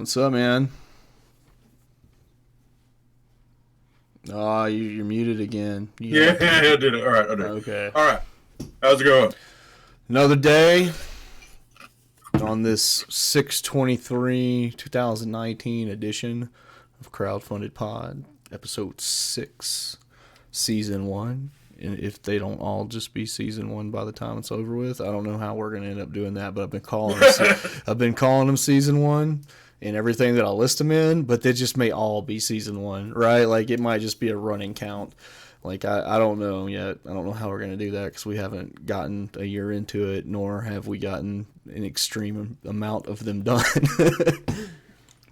What's up, man? You're muted again. Yeah, I did it. All right, I did it. Okay. All right. How's it going? Another day on this 6/23/2019 edition of Crowdfunded Pod, episode 6, season 1. And if they don't all just be season 1 by the time it's over with, I don't know how we're gonna end up doing that. But I've been calling them season 1 in everything that I list them in. But they just may all be season 1, right? Like it might just be a running count. Like I don't know yet. I don't know how we're gonna do that because we haven't gotten a year into it, nor have we gotten an extreme amount of them done.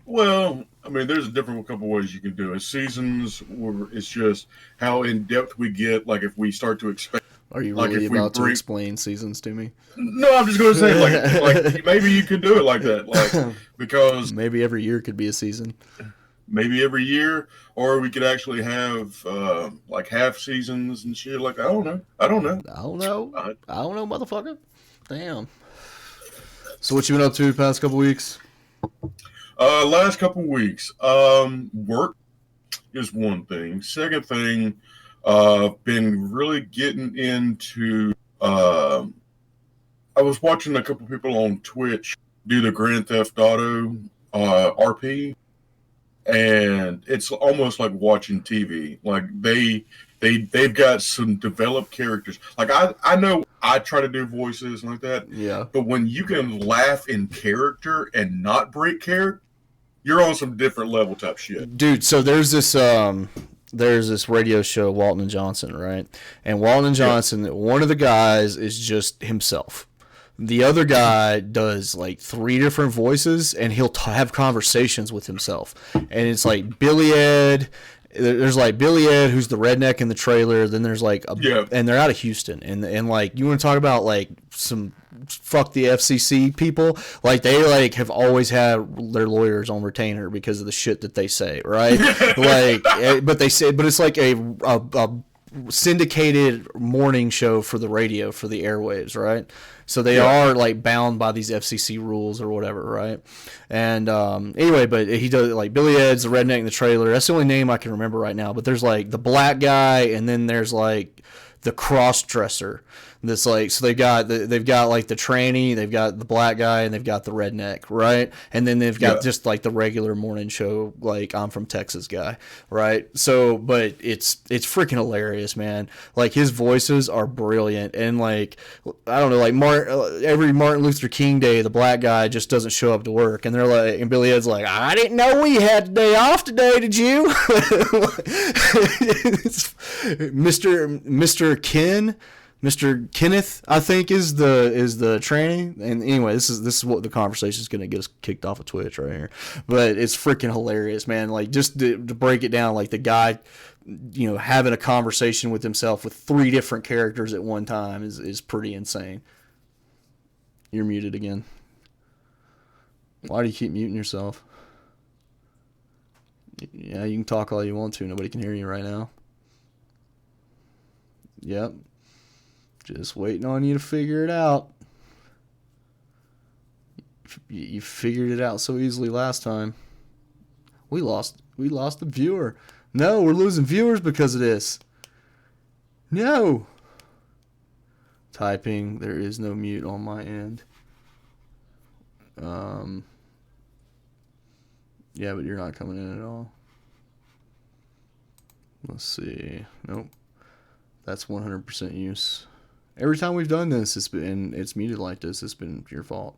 Well, I mean, there's a different couple ways you can do it. Seasons, where it's just how in depth we get. Like if we start to expect, Are you like really if we about to bring. explain seasons to me? No, I'm just going to say like maybe you can do it like that, like because Maybe every year could be a season. maybe every year, or we could actually have like half seasons and shit. Like I don't know. I don't know. I don't know. I, I don't know, motherfucker. Damn. So what you been up to the past couple weeks? last couple weeks, work is one thing. Second thing, been really getting into. I was watching a couple people on Twitch do the Grand Theft Auto RP, and it's almost like watching TV. Like they've got some developed characters. Like I know I try to do voices and like that, Yeah. but when you can laugh in character and not break character, you're on some different level type shit. Dude, so there's this radio show, Walton and Johnson, right? And Walton and Yep. Johnson, one of the guys is just himself. The other guy does like 3 different voices, and he'll have conversations with himself. And it's like Billy Ed. There's like Billy Ed, who's the redneck in the trailer. Then there's like, Yeah. and they're out of Houston. And like, you want to talk about like some fuck the FCC people? Like they like have always had their lawyers on retainer because of the shit that they say, right? Like, but they say, but it's like a syndicated morning show for the radio, for the airwaves, right? So they Yeah. are like bound by these FCC rules or whatever, right? And anyway, but he does like Billy Ed's the redneck in the trailer. That's the only name I can remember right now. But there's like the black guy, and then there's like the cross dresser. That's like, so they've got like the tranny, they've got the black guy, and they've got the redneck, right? And then they've got Yeah. just like the regular morning show, like I'm from Texas guy, right? So, but it's freaking hilarious, man. Like his voices are brilliant, and like I don't know, like every Martin Luther King Day, the black guy just doesn't show up to work, and they're like, and Billy Ed's like, I didn't know we had a day off today, did you? Mr. Ken. Mr. Kenneth, I think, is the tranny. And anyway, this is what the conversation is going to get us kicked off of Twitch right here. But it's freaking hilarious, man. Like just to break it down, like the guy, having a conversation with himself with 3 different characters at one time is pretty insane. You're muted again. Why do you keep muting yourself? Yeah, you can talk all you want to. Nobody can hear you right now. Yep. Just waiting on you to figure it out. You figured it out so easily last time. We lost the viewer. No, we're losing viewers because of this. No. Typing, there is no mute on my end. Yeah, but you're not coming in at all. Let's see. Nope. That's 100% use. Every time we've done this, it's muted like this. It's been your fault.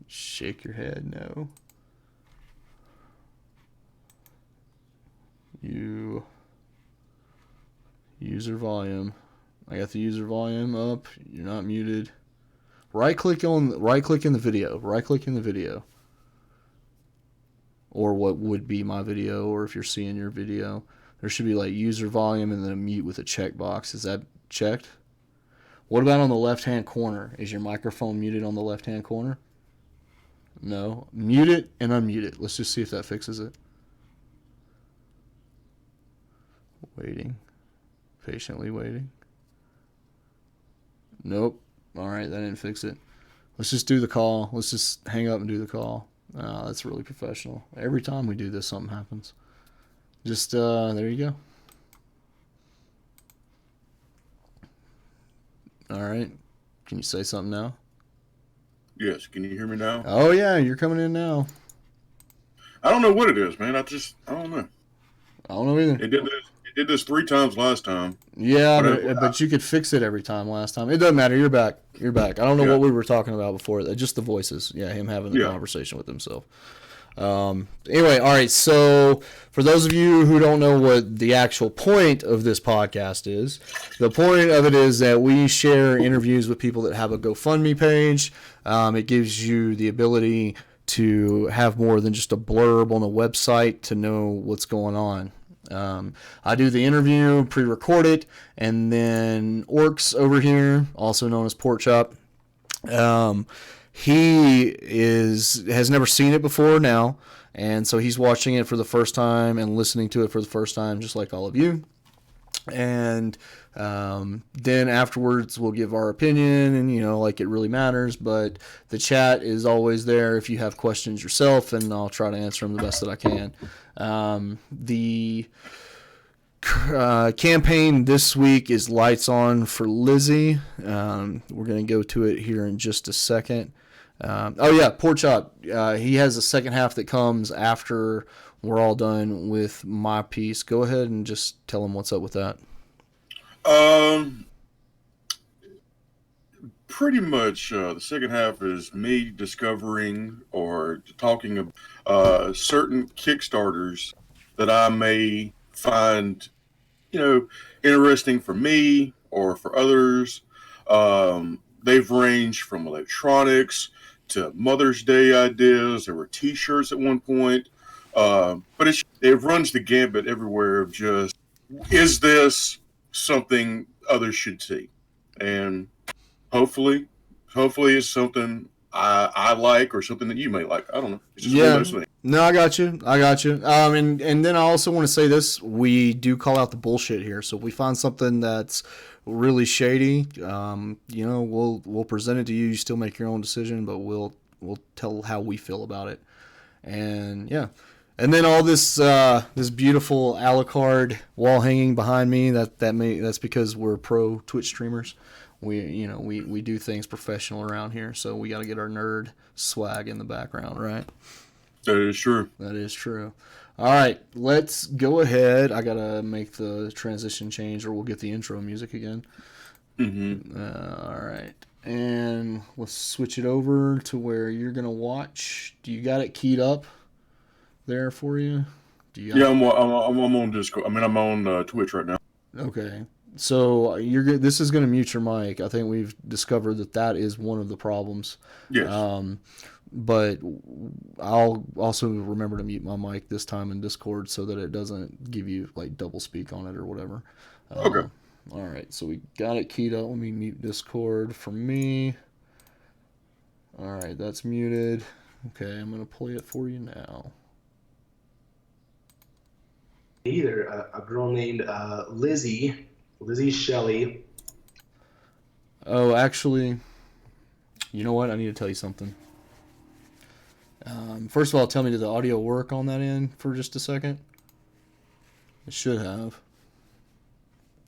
Shake your head, no. User volume. I got the user volume up. You're not muted. Right click in the video. Right click in the video. Or what would be my video, or if you're seeing your video. There should be like user volume and then a mute with a checkbox. Is that checked? What about on the left-hand corner? Is your microphone muted on the left-hand corner? No. Mute it and unmute it. Let's just see if that fixes it. Waiting. Patiently waiting. Nope. All right, that didn't fix it. Let's just do the call. Let's just hang up and do the call. That's really professional. Every time we do this, something happens. Just, there you go. All right. Can you say something now? Yes. Can you hear me now? Oh, yeah, you're coming in now. I don't know what it is, man. I don't know. I don't know either. It did this 3 times last time. Yeah, but you could fix it every time last time. It doesn't matter. You're back. You're back. I don't know what we were talking about before. Just the voices. Yeah, him having the conversation with himself. Anyway, all right. So for those of you who don't know what the actual point of this podcast is, the point of it is that we share interviews with people that have a GoFundMe page. It gives you the ability to have more than just a blurb on a website to know what's going on. I do the interview, pre-record it, and then Orcs over here, also known as Pork Chop, he has never seen it before now, and so he's watching it for the first time and listening to it for the first time, just like all of you. And then afterwards we'll give our opinion, and like it really matters, but the chat is always there if you have questions yourself, and I'll try to answer them the best that I can. The campaign this week is Lights On for Lizzy. We're going to go to it here in just a second. Pork Chop. He has a second half that comes after we're all done with my piece. Go ahead and just tell him what's up with that. Pretty much the second half is me discovering or talking about certain Kickstarters that I may find, interesting for me or for others. They've ranged from electronics to Mother's Day ideas. There were T-shirts at one point. But it runs the gambit everywhere of just, is this something others should see? And hopefully it's something I like or something that you may like. I don't know. It's just one of those things. No, I got you. And then I also want to say this: we do call out the bullshit here. So if we find something that's really shady, we'll present it to you. You still make your own decision, but we'll tell how we feel about it. And yeah. And then all this this beautiful Alucard wall hanging behind me, that's because we're pro Twitch streamers. We do things professional around here, so we got to get our nerd swag in the background, right? That is true. That is true. All right, let's go ahead. I got to make the transition change, or we'll get the intro music again. Mm-hmm. All right. And let's switch it over to where you're going to watch. Do you got it keyed up there for you? I'm on Discord. I'm on Twitch right now. Okay. So this is going to mute your mic. I think we've discovered that is one of the problems. Yes. But I'll also remember to mute my mic this time in Discord so that it doesn't give you like double speak on it or whatever. Okay. All right. So we got it keyed up. Let me mute Discord for me. All right. That's muted. Okay. I'm going to play it for you now. Either a girl named Lizzy Shelley. Oh, actually, you know what? I need to tell you something. First of all, tell me, did the audio work on that end for just a second? It should have.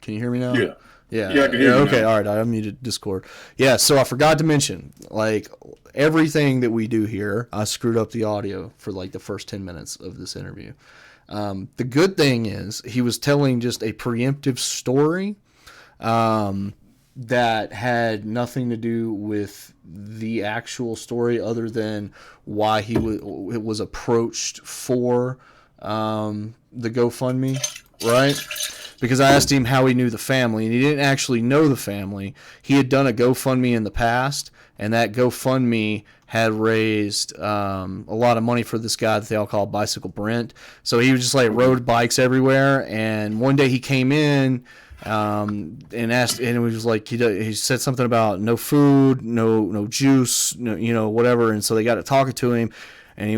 Can you hear me now? Yeah. Yeah, I can hear you okay, now. all right, I unmuted Discord. Yeah, so I forgot to mention, like, everything that we do here, I screwed up the audio for, like, the first 10 minutes of this interview. The good thing is he was telling just a preemptive story that had nothing to do with the actual story other than why he was approached for the GoFundMe, right? Because I asked him how he knew the family, and he didn't actually know the family. He had done a GoFundMe in the past, and that GoFundMe had raised a lot of money for this guy that they all call Bicycle Brent. So he was just like rode bikes everywhere, and one day he came in and asked, and it was like he said something about no food, no juice, no, whatever, and so they got to talking to him. and he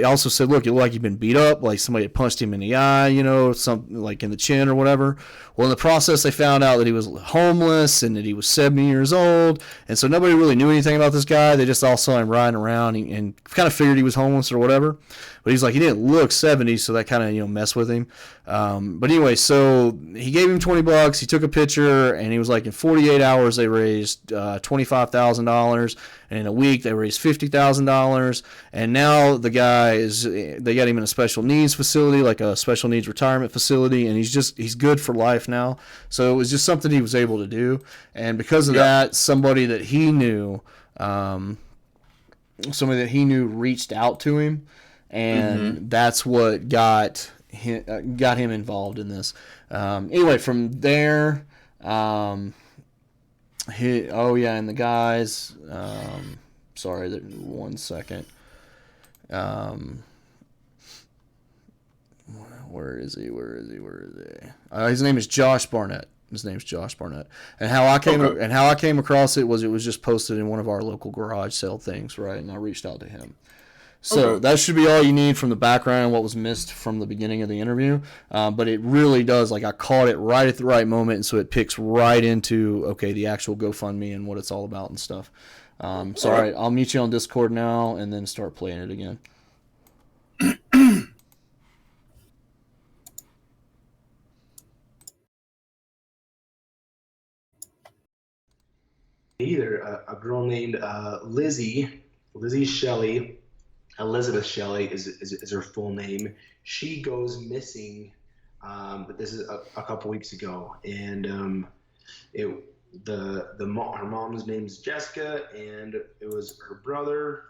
also said, look, it looked like he'd been beat up, like somebody had punched him in the eye, something like in the chin or whatever. Well, in the process, they found out that he was homeless and that he was 70 years old, and so nobody really knew anything about this guy. They just all saw him riding around and kind of figured he was homeless or whatever. But he's like, he didn't look 70, so that kind of messed with him. But anyway, so he gave him $20. He took a picture, and he was like, in 48 hours they raised $25,000, and in a week they raised $50,000. And now they got him in a special needs facility, like a special needs retirement facility, and he's good for life now. So it was just something he was able to do, and because of that, somebody that he knew reached out to him. And that's what got him involved in this. Anyway, from there, and the guys. Sorry, 1 second. Where is he? His name is Josh Barnett. And how I came across it was just posted in one of our local garage sale things, right? And I reached out to him. So that should be all you need from the background, what was missed from the beginning of the interview. But it really does, I caught it right at the right moment, and so it picks right into, the actual GoFundMe and what it's all about and stuff. All right, I'll meet you on Discord now and then start playing it again. Either a girl named Lizzy Shelley. Elizabeth Shelley is her full name. She goes missing, but this is a couple weeks ago, and her mom's name's Jessica, and it was her brother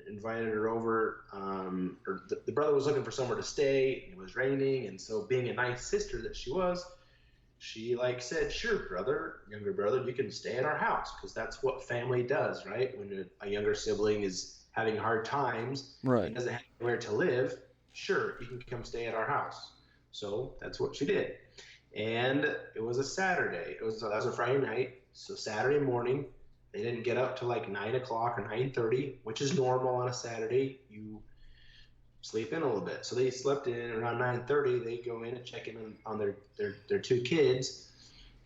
invited her over. The brother was looking for somewhere to stay. It was raining, and so being a nice sister that she was, she said, sure, younger brother, you can stay at our house, because that's what family does, right? When a younger sibling is having hard times, right, and doesn't have anywhere to live, sure, you can come stay at our house. So that's what she did. And it was a Saturday. That was a Friday night. So Saturday morning, they didn't get up till 9 o'clock or 9:30, which is normal on a Saturday. You sleep in a little bit. So they slept in around 9:30. They go in and check in on their two kids,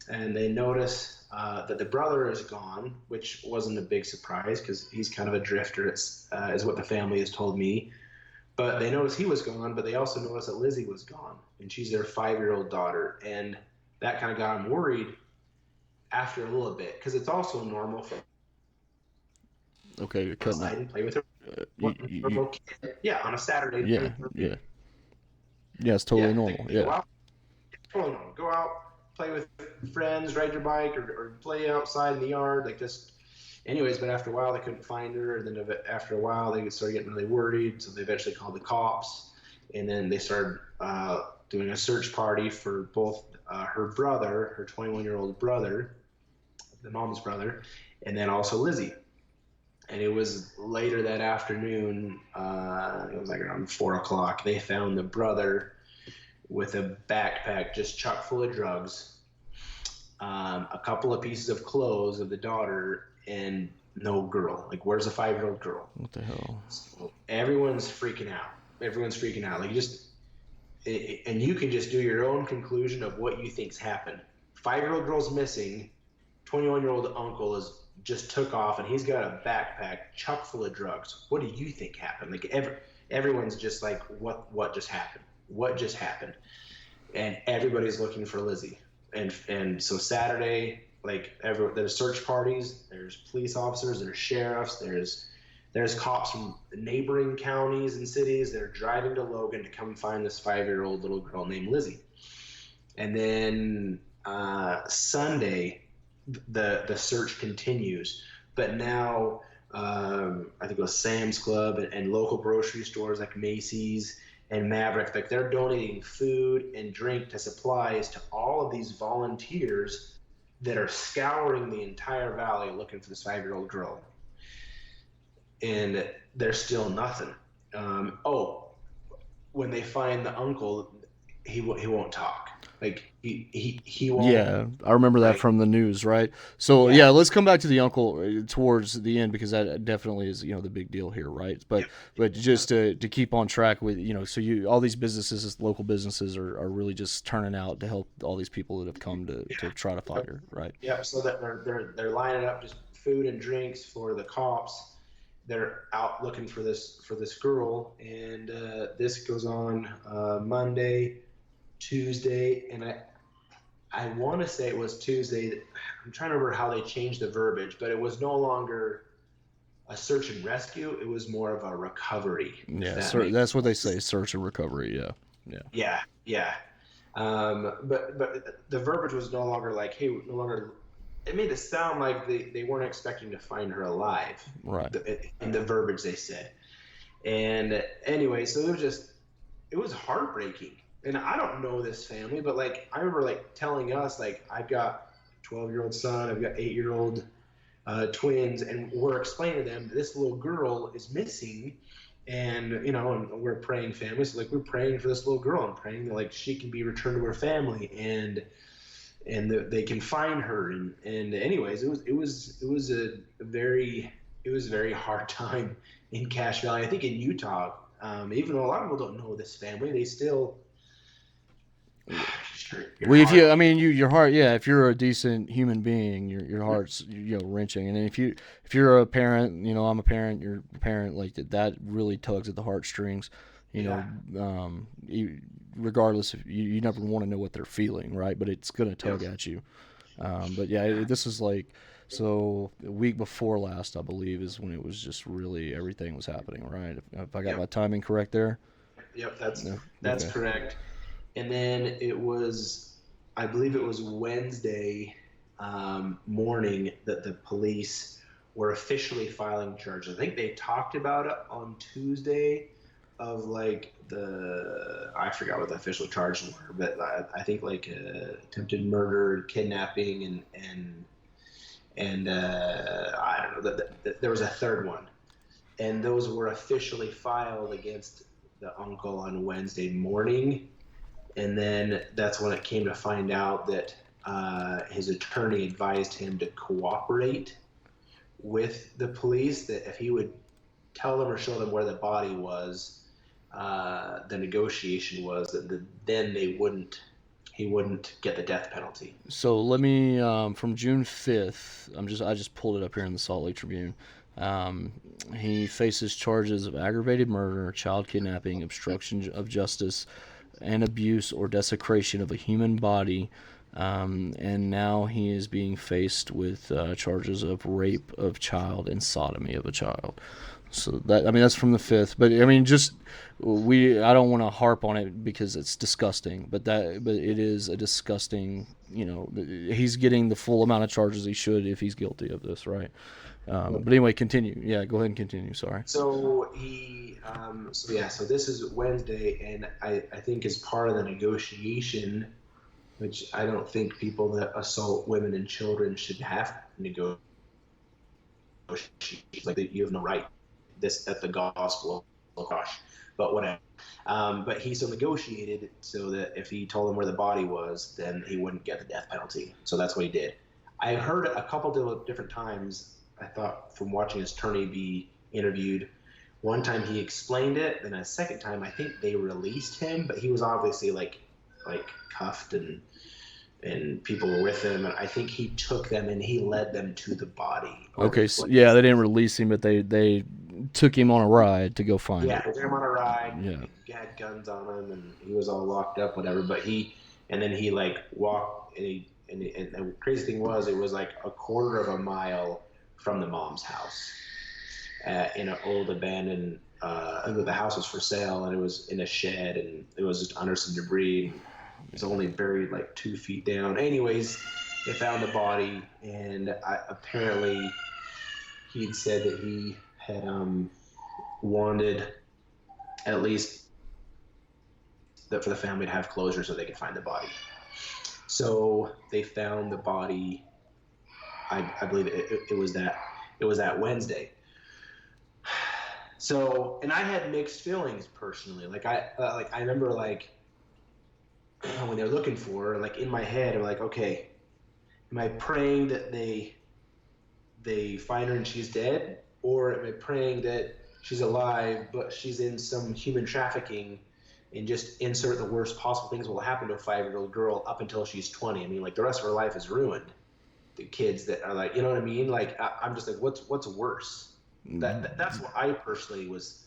and they notice that the brother is gone, which wasn't a big surprise because he's kind of a drifter, is what the family has told me. But they noticed he was gone, but they also noticed that Lizzy was gone, and she's their 5-year-old daughter. And that kind of got them worried after a little bit, because it's also normal for you're cutting outside out. and play with her. On a Saturday. Yeah, it's totally normal. Go out, play with friends, ride your bike, or play outside in the yard, this. Anyways, but after a while, they couldn't find her. And then after a while, they started getting really worried. So they eventually called the cops. And then they started doing a search party for both her brother, her 21-year-old brother, the mom's brother, and then also Lizzy. And it was later that afternoon, it was around 4 o'clock, they found the brother with a backpack just chock full of drugs, a couple of pieces of clothes of the daughter, and no girl. Where's a 5-year-old girl? What the hell? So everyone's freaking out. And you can just do your own conclusion of what you think's happened. 5-year-old girl's missing. 21-year-old uncle just took off, and he's got a backpack chock full of drugs. What do you think happened? Everyone's just what just happened? What just happened? And everybody's looking for Lizzy. And so Saturday, there's search parties, there's police officers, there's sheriffs, there's cops from neighboring counties and cities that are driving to Logan to come find this 5-year-old little girl named Lizzy. And then Sunday, the search continues, but now I think it was Sam's Club and local grocery stores like Macy's and Maverick, they're donating food and drink to supplies to all of these volunteers that are scouring the entire valley looking for this 5-year-old girl. And there's still nothing. When they find the uncle, he won't talk. Like he won't. Yeah, I remember that Right. from the news, right? So Yeah. yeah, let's come back to the uncle towards the end because that definitely is the big deal here, right? Yep. But Yep. just to keep on track with so you all these businesses, local businesses are really just turning out to help all these people that have come to try to Yep. find her, right? Yep. So that they're lining up just food and drinks for the cops. They're out looking for this girl, and this goes on Monday, Tuesday, and I want to say it was Tuesday. I'm trying to remember how they changed the verbiage, but it was no longer a search and rescue. It was more of a recovery, if Yeah, that sir, makes that's what they say, sense. search and recovery. Yeah, yeah, Yeah, yeah. But the verbiage was no longer like, hey, no longer. It made it sound like they weren't expecting to find her alive. right. In the verbiage they said, and anyway, so it was heartbreaking. And I don't know this family, but like I remember like telling us like I've got 12-year-old son, I've got 8-year-old twins, and we're explaining to them this little girl is missing, and and we're praying families like we're praying for this little girl and praying that like she can be returned to her family and that they can find her and anyways it was a very hard time in Cache Valley. I think in Utah, even though a lot of people don't know this family, they still your Well, if you, heart. I mean, your heart, yeah. If you're a decent human being, your heart's wrenching. And if you're a parent, I'm a parent. You're a parent, like that really tugs at the heartstrings. You Yeah. know, regardless if you never want to know what they're feeling, right? But it's gonna tug Yep. at you. But yeah, this is like so a week before last, I believe, is when it was just really everything was happening, right? If I got my Yep. timing correct there. Yep. No, That's okay. correct. And then I believe it was Wednesday morning that the police were officially filing charges. I think they talked about it on Tuesday of like I forgot what the official charges were, but I think like attempted murder, kidnapping, and I don't know that there was a third one, and those were officially filed against the uncle on Wednesday morning. And then that's when it came to find out that his attorney advised him to cooperate with the police, that if he would tell them or show them where the body was, the negotiation was that then he wouldn't get the death penalty. So let me from June 5th. I just pulled it up here in the Salt Lake Tribune. Um, he faces charges of aggravated murder, child kidnapping, obstruction of justice, and abuse or desecration of a human body. And now he is being faced with charges of rape of child and sodomy of a child. So that's from the 5th. But I mean, just I don't want to harp on it because it's disgusting. But it is a disgusting. He's getting the full amount of charges he should if he's guilty of this, right? But anyway, continue. Yeah, go ahead and continue. Sorry. So so this is Wednesday, and I think as part of the negotiation, which I don't think people that assault women and children should have to negotiate. Like you have no right. This at the gospel. Oh gosh, but whatever. But he so negotiated so that if he told them where the body was, then he wouldn't get the death penalty. So that's what he did. I heard a couple of different times. I thought from watching his attorney be interviewed. One time he explained it, then a second time I think they released him, but he was obviously like cuffed and people were with him, and I think he took them and he led them to the body. Or Okay. So, yeah, they didn't release him, but they took him on a ride to go find yeah, it. they took him on a ride. Yeah. He had guns on him, and he was all locked up, whatever. But and then he like walked, and the crazy thing was, it was like a quarter of a mile from the mom's house, in an old abandoned. I think the house was for sale, and it was in a shed, and it was just under some debris. It's only buried like 2 feet down. Anyways, they found the body, and apparently he'd said that he had wanted at least that for the family to have closure so they could find the body. So they found the body. I believe it was that Wednesday. So, and I had mixed feelings personally. Like I remember like when they're looking for her, like in my head, I'm like, okay, am I praying that they find her and she's dead, or am I praying that she's alive but she's in some human trafficking, and just insert the worst possible things will happen to a 5-year-old girl up until she's 20? I mean, like the rest of her life is ruined. The kids that are like, you know what I mean? Like I'm just like, what's worse? That's what I personally was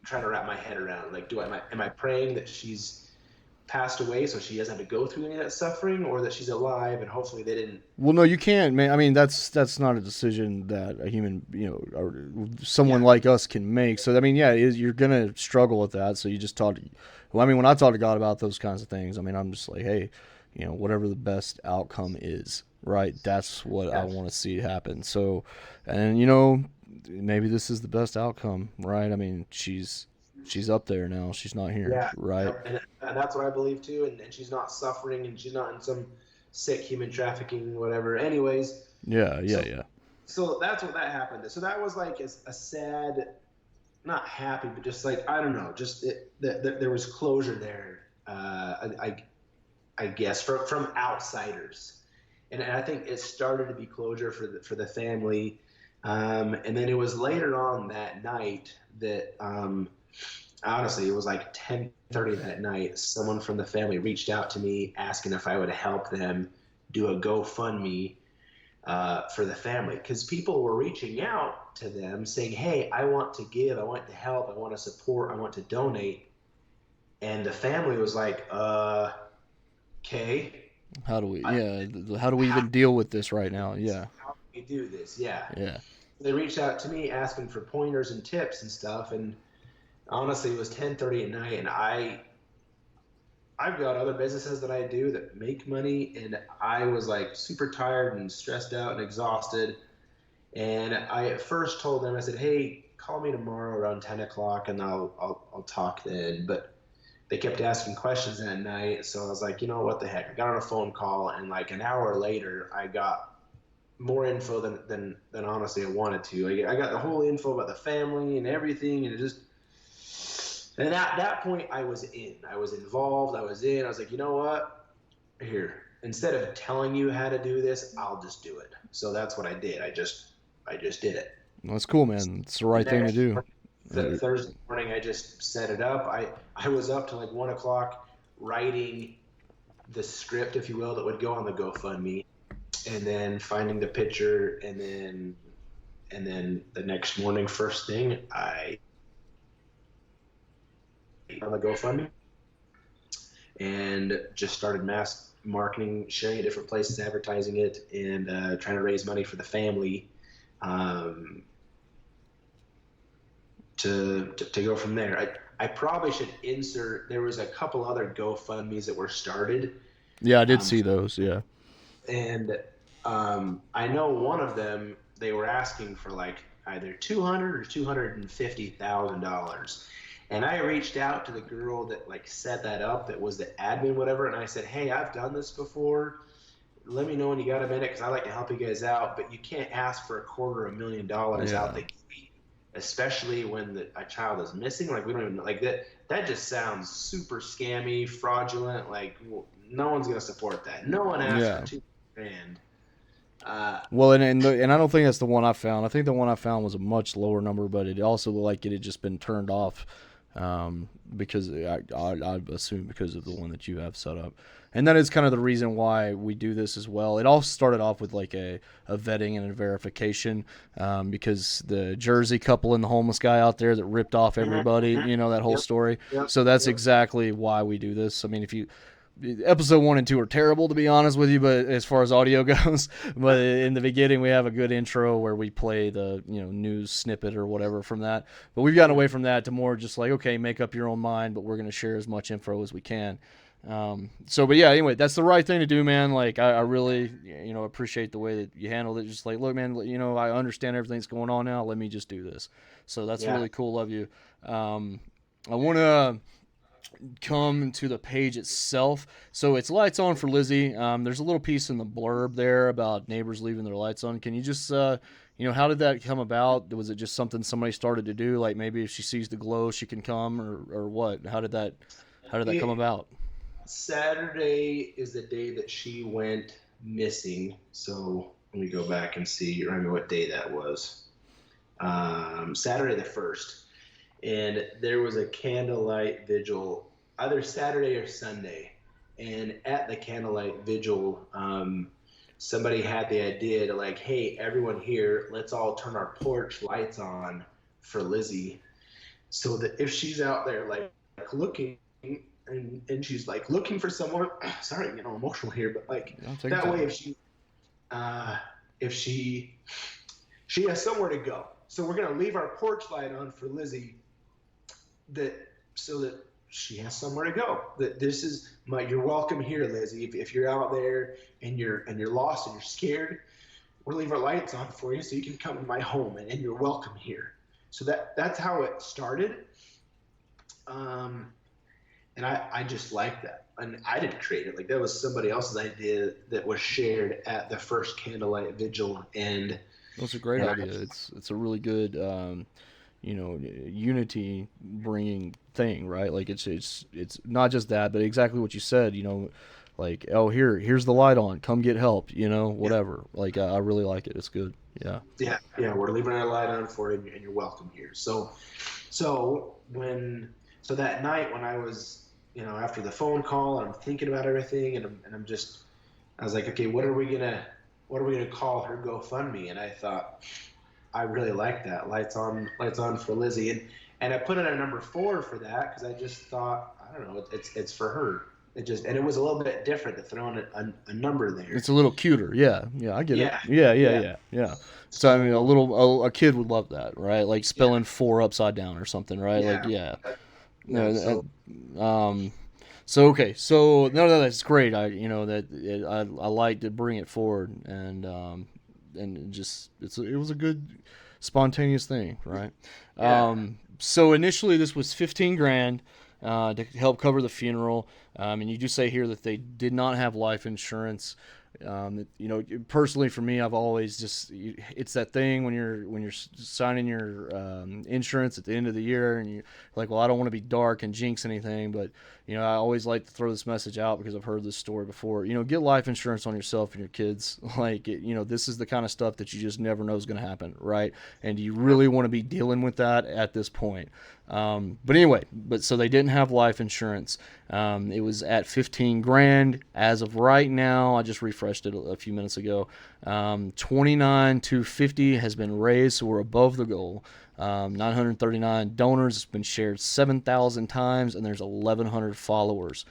trying to wrap my head around. Like, am I praying that she's passed away so she doesn't have to go through any of that suffering, or that she's alive and hopefully they didn't? Well, no, you can't, man. I mean, that's not a decision that a human, or someone Yeah, like us can make. So, I mean, yeah, you're gonna struggle with that. So you just talk. Well, I mean, when I talk to God about those kinds of things, I mean, I'm just like, hey, whatever the best outcome is, right? That's what I yeah, want to see happen. So, and maybe this is the best outcome, right? I mean, she's up there now. She's not here, yeah, right? yep. And that's what I believe too. And she's not suffering, and she's not in some sick human trafficking, whatever. Anyways, Yeah, yeah, so yeah. so that's what that happened. So that was like a sad, not happy, but just like, I don't know, just there was closure there. I guess from outsiders, and I think it started to be closure for the family. And then it was later on that night that, honestly, it was like 10:30 that night. Someone from the family reached out to me asking if I would help them do a GoFundMe, for the family, because people were reaching out to them saying, "Hey, I want to give, I want to help, I want to support, I want to donate." And the family was like, "Okay, How do we? I, Yeah, how do we how even deal with this right now? Yeah, how do we do this?" Yeah, yeah. they reached out to me asking for pointers and tips and stuff. And honestly, it was 10:30 at night, and I've got other businesses that I do that make money, and I was like super tired and stressed out and exhausted. And I at first told them, I said, "Hey, call me tomorrow around 10 o'clock, and I'll talk then." But they kept asking questions that night, so I was like, you know what the heck? I got on a phone call, and like an hour later, I got more info than honestly I wanted to. I got the whole info about the family and everything, and it just. And at that point, I was in. I was involved. I was in. I was like, you know what? Here, instead of telling you how to do this, I'll just do it. So that's what I did. I just did it. That's cool, man. It's the The right thing to next do. Thursday morning, I just set it up. I was up to like 1 o'clock writing the script, if you will, that would go on the GoFundMe, and then finding the picture, and then the next morning, first thing, I on the GoFundMe and just started mass marketing, sharing it different places, advertising it, and trying to raise money for the family, um, to go from there. I probably should insert. There was a couple other GoFundmes that were started, Yeah, I did um, see those. Yeah. and I know one of them they were asking for like either 200 or $250,000. And I reached out to the girl that like set that up, that was the admin, whatever, and I said, "Hey, I've done this before. Let me know when you got a minute, because I like to help you guys out. But you can't ask for $250,000 out Yeah. the gate, especially when a child is missing. Like, we don't even like that. That just sounds super scammy, fraudulent. Like, no one's gonna support that. No one asked for Yeah. 2 grand." Uh, Well, and I don't think that's the one I found. I think the one I found was a much lower number, but it also looked like it had just been turned off, because I assume because of the one that you have set up, and that is kind of the reason why we do this as well. It all started off with like a vetting and a verification, because the Jersey couple and the homeless guy out there that ripped off everybody, that whole yep, story. yep, So that's yep. exactly why we do this. I mean, if you episode 1 and 2 are terrible, to be honest with you, but as far as audio goes, but in the beginning we have a good intro where we play the news snippet or whatever from that. But we've gotten away from that to more just like, okay, make up your own mind, but we're going to share as much info as we can. But yeah, anyway, that's the right thing to do, man. Like, I really appreciate the way that you handled it. Just like, look, man, I understand everything's going on now, let me just do this. So that's Yeah. really cool of you. I want to come to the page itself. So it's lights on for Lizzy. There's a little piece in the blurb there about neighbors leaving their lights on. Can you just, how did that come about? Was it just something somebody started to do? Like maybe if she sees the glow, she can come, or what? How did that come It, about? Saturday is the day that she went missing. So let me go back and see. Remember what day that was? Saturday the 1st. And there was a candlelight vigil either Saturday or Sunday. And at the candlelight vigil, somebody had the idea to like, hey, everyone here, let's all turn our porch lights on for Lizzy, so that if she's out there like looking and she's like looking for someone, sorry, emotional here, but like that way, uh, if she has somewhere to go. So we're gonna leave our porch light on for Lizzy, so that she has somewhere to go. That this is you're welcome here, Lizzy. If you're out there and you're lost and you're scared, we'll leave our lights on for you so you can come to my home, and you're welcome here. So that's how it started. And I just like that. And I didn't create it. Like, that was somebody else's idea that was shared at the first candlelight vigil. And That's a great idea. It's a really good, unity bringing thing, right? Like it's not just that, but exactly what you said. Like, oh, here's the light on. Come get help. Whatever. Like, I really like it. It's good. Yeah. Yeah. We're leaving our light on for you, and you're welcome here. So that night when I was, after the phone call, and I'm thinking about everything, and I was like, okay, what are we gonna call her GoFundMe? And I thought, I really like that, lights on for Lizzy, and I put in a number 4 for that because I just thought, I don't know, it's for her. And it was a little bit different to throw in a number there. It's a little cuter. Yeah, I get it. Yeah. Yeah. So I mean, a kid would love that, right? Like spelling 4 upside down or something, right? Yeah. Like, yeah. So So okay, so no, that's great. I like to bring it forward, and just it was a good spontaneous thing, right? Yeah. So initially this was 15 grand to help cover the funeral, and you do say here that they did not have life insurance. Personally for me, I've always it's that thing when you're signing your insurance at the end of the year, and you're like, well, I don't want to be dark and jinx anything, but I always like to throw this message out because I've heard this story before. Get life insurance on yourself and your kids. Like, this is the kind of stuff that you just never know is going to happen, right? And you really want to be dealing with that at this point. But anyway, so they didn't have life insurance. It was at 15 grand as of right now. I just refreshed it a few minutes ago. 29,250 has been raised, so we're above the goal. 939 donors. It's been shared 7,000 times, and there's 1,100 followers.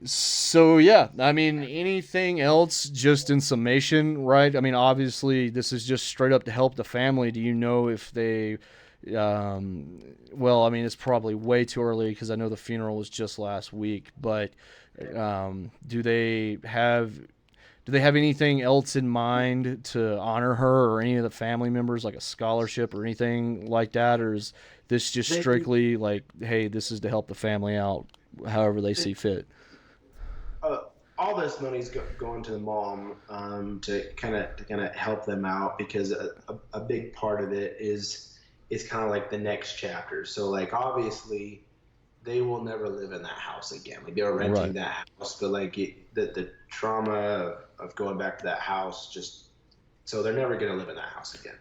So yeah, I mean, anything else just in summation, right? I mean, obviously this is just straight up to help the family. Do you know if they well, I mean, it's probably way too early because I know the funeral was just last week, but do they have anything else in mind to honor her or any of the family members, like a scholarship or anything like that? Or is this just strictly like, hey, this is to help the family out however they see fit? All this money's going to the mom, to kind of help them out, because a big part of it is kind of like the next chapter. So like, obviously they will never live in that house again. Like, they were renting that house, but like the trauma of going back to that house, so they're never going to live in that house again.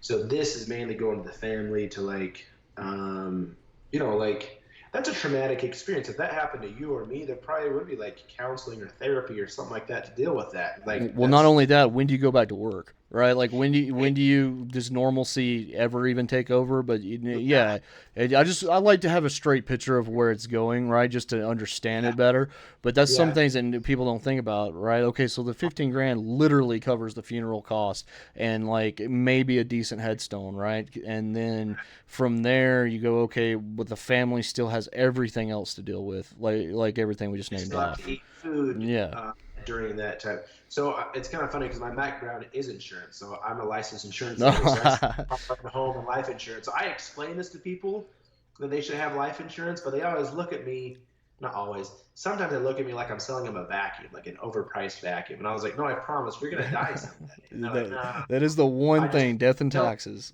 So this is mainly going to the family to like, like, that's a traumatic experience. If that happened to you or me, there probably would be like counseling or therapy or something like that to deal with that. Like, well, not only that, when do you go back to work? Right, like when do you does normalcy ever even take over? But yeah, I like to have a straight picture of where it's going, right, just to understand it better. But that's some things that people don't think about, right? Okay, so the 15 grand literally covers the funeral cost and like maybe a decent headstone, right? And then from there you go, okay, but the family still has everything else to deal with, like everything we just named off. Eat food. Yeah. During that time. So it's kind of funny because my background is insurance. So I'm a licensed insurance agent. So I the home and life insurance. So I explain this to people that they should have life insurance, but they always look at me, not always, sometimes they look at me like I'm selling them a vacuum, like an overpriced vacuum. And I was like, no, I promise you're going to die someday. That is the one thing, death and taxes,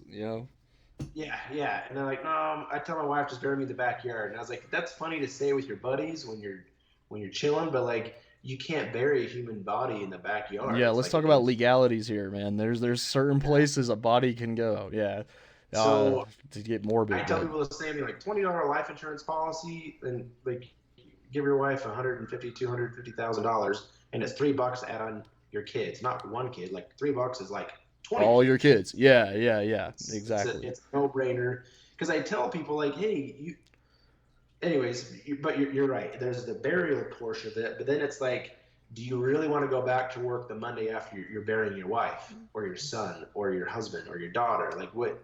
Yeah. And they're like, no, I tell my wife just bury me in the backyard. And I was like, that's funny to say with your buddies when you're chilling, but like you can't bury a human body in the backyard. Yeah, It's let's like talk about against. legalities here, man. There's certain Yeah. places a body can go. Yeah, uh, So to get I morbid, tell but people the same thing, like $20 life insurance policy, and like give your wife 150, $250,000, and it's $3 to add on your kids, not one kid. Like $3 is like 20 all your kids. kids. Yeah, It's exactly. it's a no brainer because I tell people like, hey, you. Anyways, but you're right. There's the burial portion of it, but then it's like, do you really want to go back to work the Monday after you're burying your wife or your son or your husband or your daughter? Like what?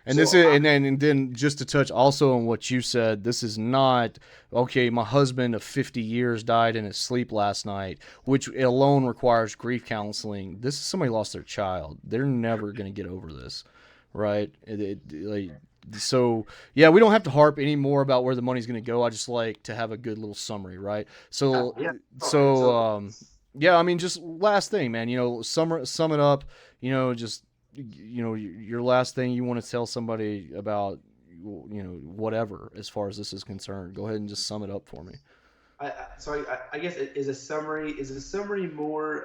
And this So is, and then just to touch also on what you said, this is not okay. My husband of 50 years died in his sleep last night, which alone requires grief counseling. This is somebody lost their child. They're never gonna get over this, right? Like, so yeah, we don't have to harp any more about where the money's gonna go. I just like to have a good little summary, right? So yeah. Okay. so So yeah, I mean, just last thing, man. Sum it up. Just your last thing you want to tell somebody about whatever as far as this is concerned. Go ahead and just sum it up for me. I guess is a summary. Is a summary more?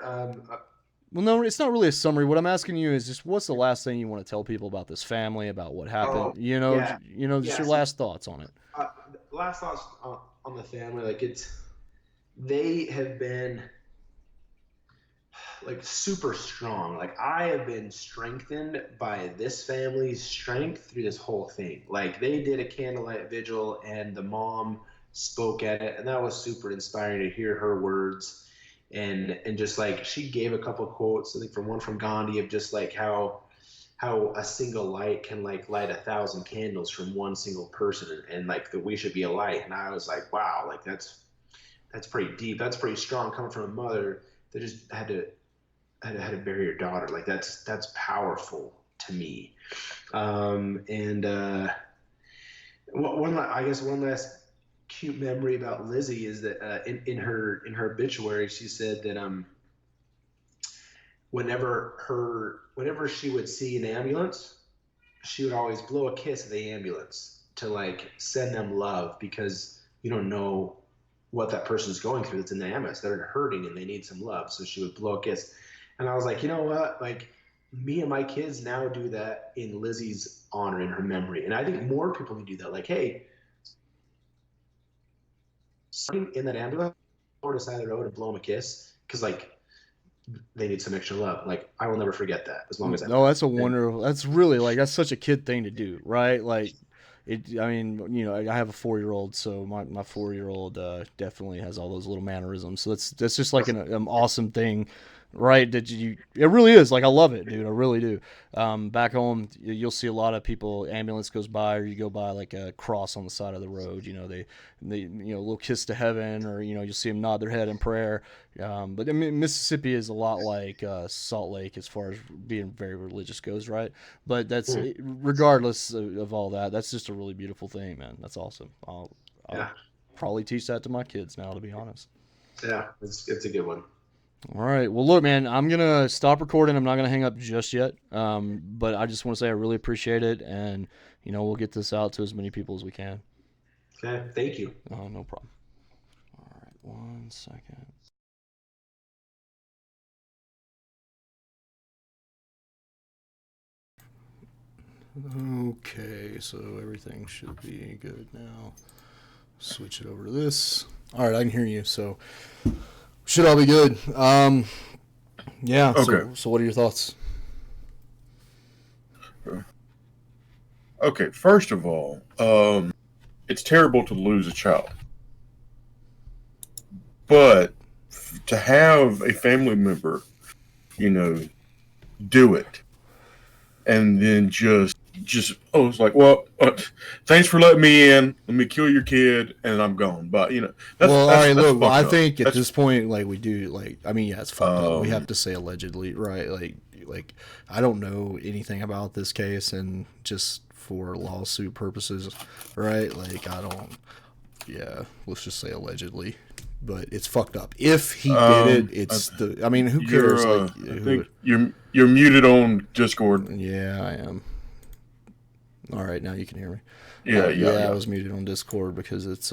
Well, no, it's not really a summary. What I'm asking you is just what's the last thing you want to tell people about this family, about what happened. Oh yeah, Just your yes. last thoughts on it. Uh, Last thoughts on the family. Like they have been like super strong. Like I have been strengthened by this family's strength through this whole thing. Like they did a candlelight vigil and the mom spoke at it, and that was super inspiring to hear her words. And just like she gave a couple quotes, I think from one from Gandhi of just like how a single light can like light 1,000 candles from one single person, and like that we should be a light. And I was like, wow, like that's pretty deep. That's pretty strong coming from a mother that just had to bury your daughter. Like that's powerful to me. And I guess one last cute memory about Lizzy is that in her obituary she said that whenever she would see an ambulance, she would always blow a kiss at the ambulance to like send them love because you don't know what that person's going through that's in the ambulance. They're hurting and they need some love. So she would blow a kiss. And I was like, you know what? Like me and my kids now do that in Lizzie's honor, in her memory. And I think more people can do that. Like, hey, in that ambulance or to the side of the road and blow them a kiss because like they need some extra love. Like I will never forget that as long as I No, live. that's a And wonderful. That's really like that's such a kid thing to do, right? Like it. I mean, I have a 4 year old, so my 4 year old definitely has all those little mannerisms. So that's just like an awesome thing, right? That you it really is. Like I love it, dude. I really do. Back home, you'll see a lot of people. Ambulance goes by, or you go by like a cross on the side of the road. They a little kiss to heaven, or you'll see them nod their head in prayer. But I mean, Mississippi is a lot like Salt Lake as far as being very religious goes, right? But regardless of all that, that's just a really beautiful thing, man. That's awesome. I'll yeah, probably teach that to my kids now, to be honest. yeah, it's a good one. All right. Well, look, man, I'm gonna stop recording. I'm not gonna hang up just yet. But I just want to say I really appreciate it, and we'll get this out to as many people as we can. Okay, thank you. Oh, no problem. All right, 1 second. Okay, so everything should be good now. Switch it over to this. All right, I can hear you, so should all be good. Yeah. Okay. So what are your thoughts? Okay. First of all, it's terrible to lose a child, but to have a family member, you know, do it, and then it's like, well, thanks for letting me in. Let me kill your kid, and I'm gone. But that's Well, all that's right. that's Look, well, I fucked up. think at That's this point, like we do, like I mean, yeah, it's fucked up. We have um to say allegedly, right? Like I don't know anything about this case, and just for lawsuit purposes, right? Like I don't. Yeah, let's just say allegedly, but it's fucked up. If he did it, I, it's the. I mean, who cares? Like I who? think you're muted on Discord. Yeah, I am. All right, now you can hear me. Yeah. I was muted on Discord because it's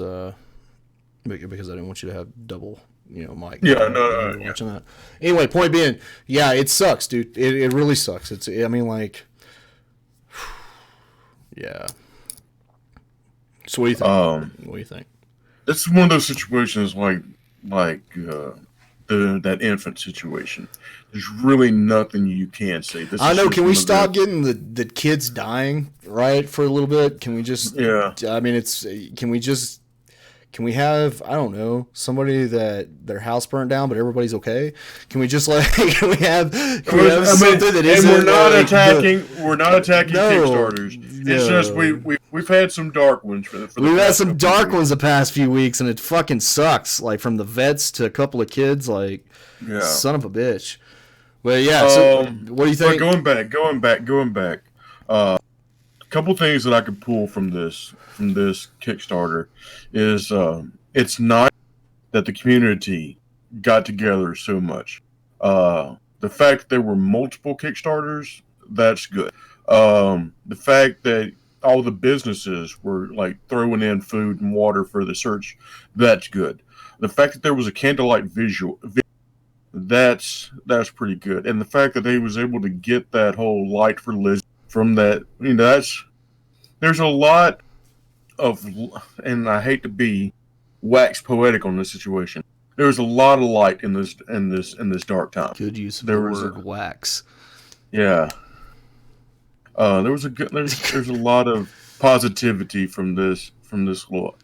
because I didn't want you to have double mic. Yeah, While you're watching that. Anyway, point being, yeah, it sucks, dude. It really sucks. I mean, like, yeah. So what do you think? What do you think? It's one of those situations like that infant situation. There's really nothing you can say. This I is know. just Can we one of stop getting the kids dying right for a little bit? Can we just? Yeah. I mean, Can we have, I don't know, somebody that their house burnt down but everybody's okay? Can we just can we have something that isn't we're not like attacking Kickstarters. It's just no. we've had some dark ones for the We've had past some couple dark weeks. ones the past few weeks and it fucking sucks. Like from the vets to a couple of kids, like Yeah. son of a bitch. But yeah, so what do you think? But going back. A couple things that I could pull from this Kickstarter is it's not that the community got together so much. The fact there were multiple Kickstarters, that's good. The fact that all the businesses were like throwing in food and water for the search, that's good. The fact that there was a candlelight visual, that's pretty good. And the fact that they was able to get that whole light for Lizzy from that, there's a lot of, and I hate to be wax poetic on this situation. There was a lot of light in this dark time. Good use of There the was word wax. Yeah. There's a lot of positivity from this little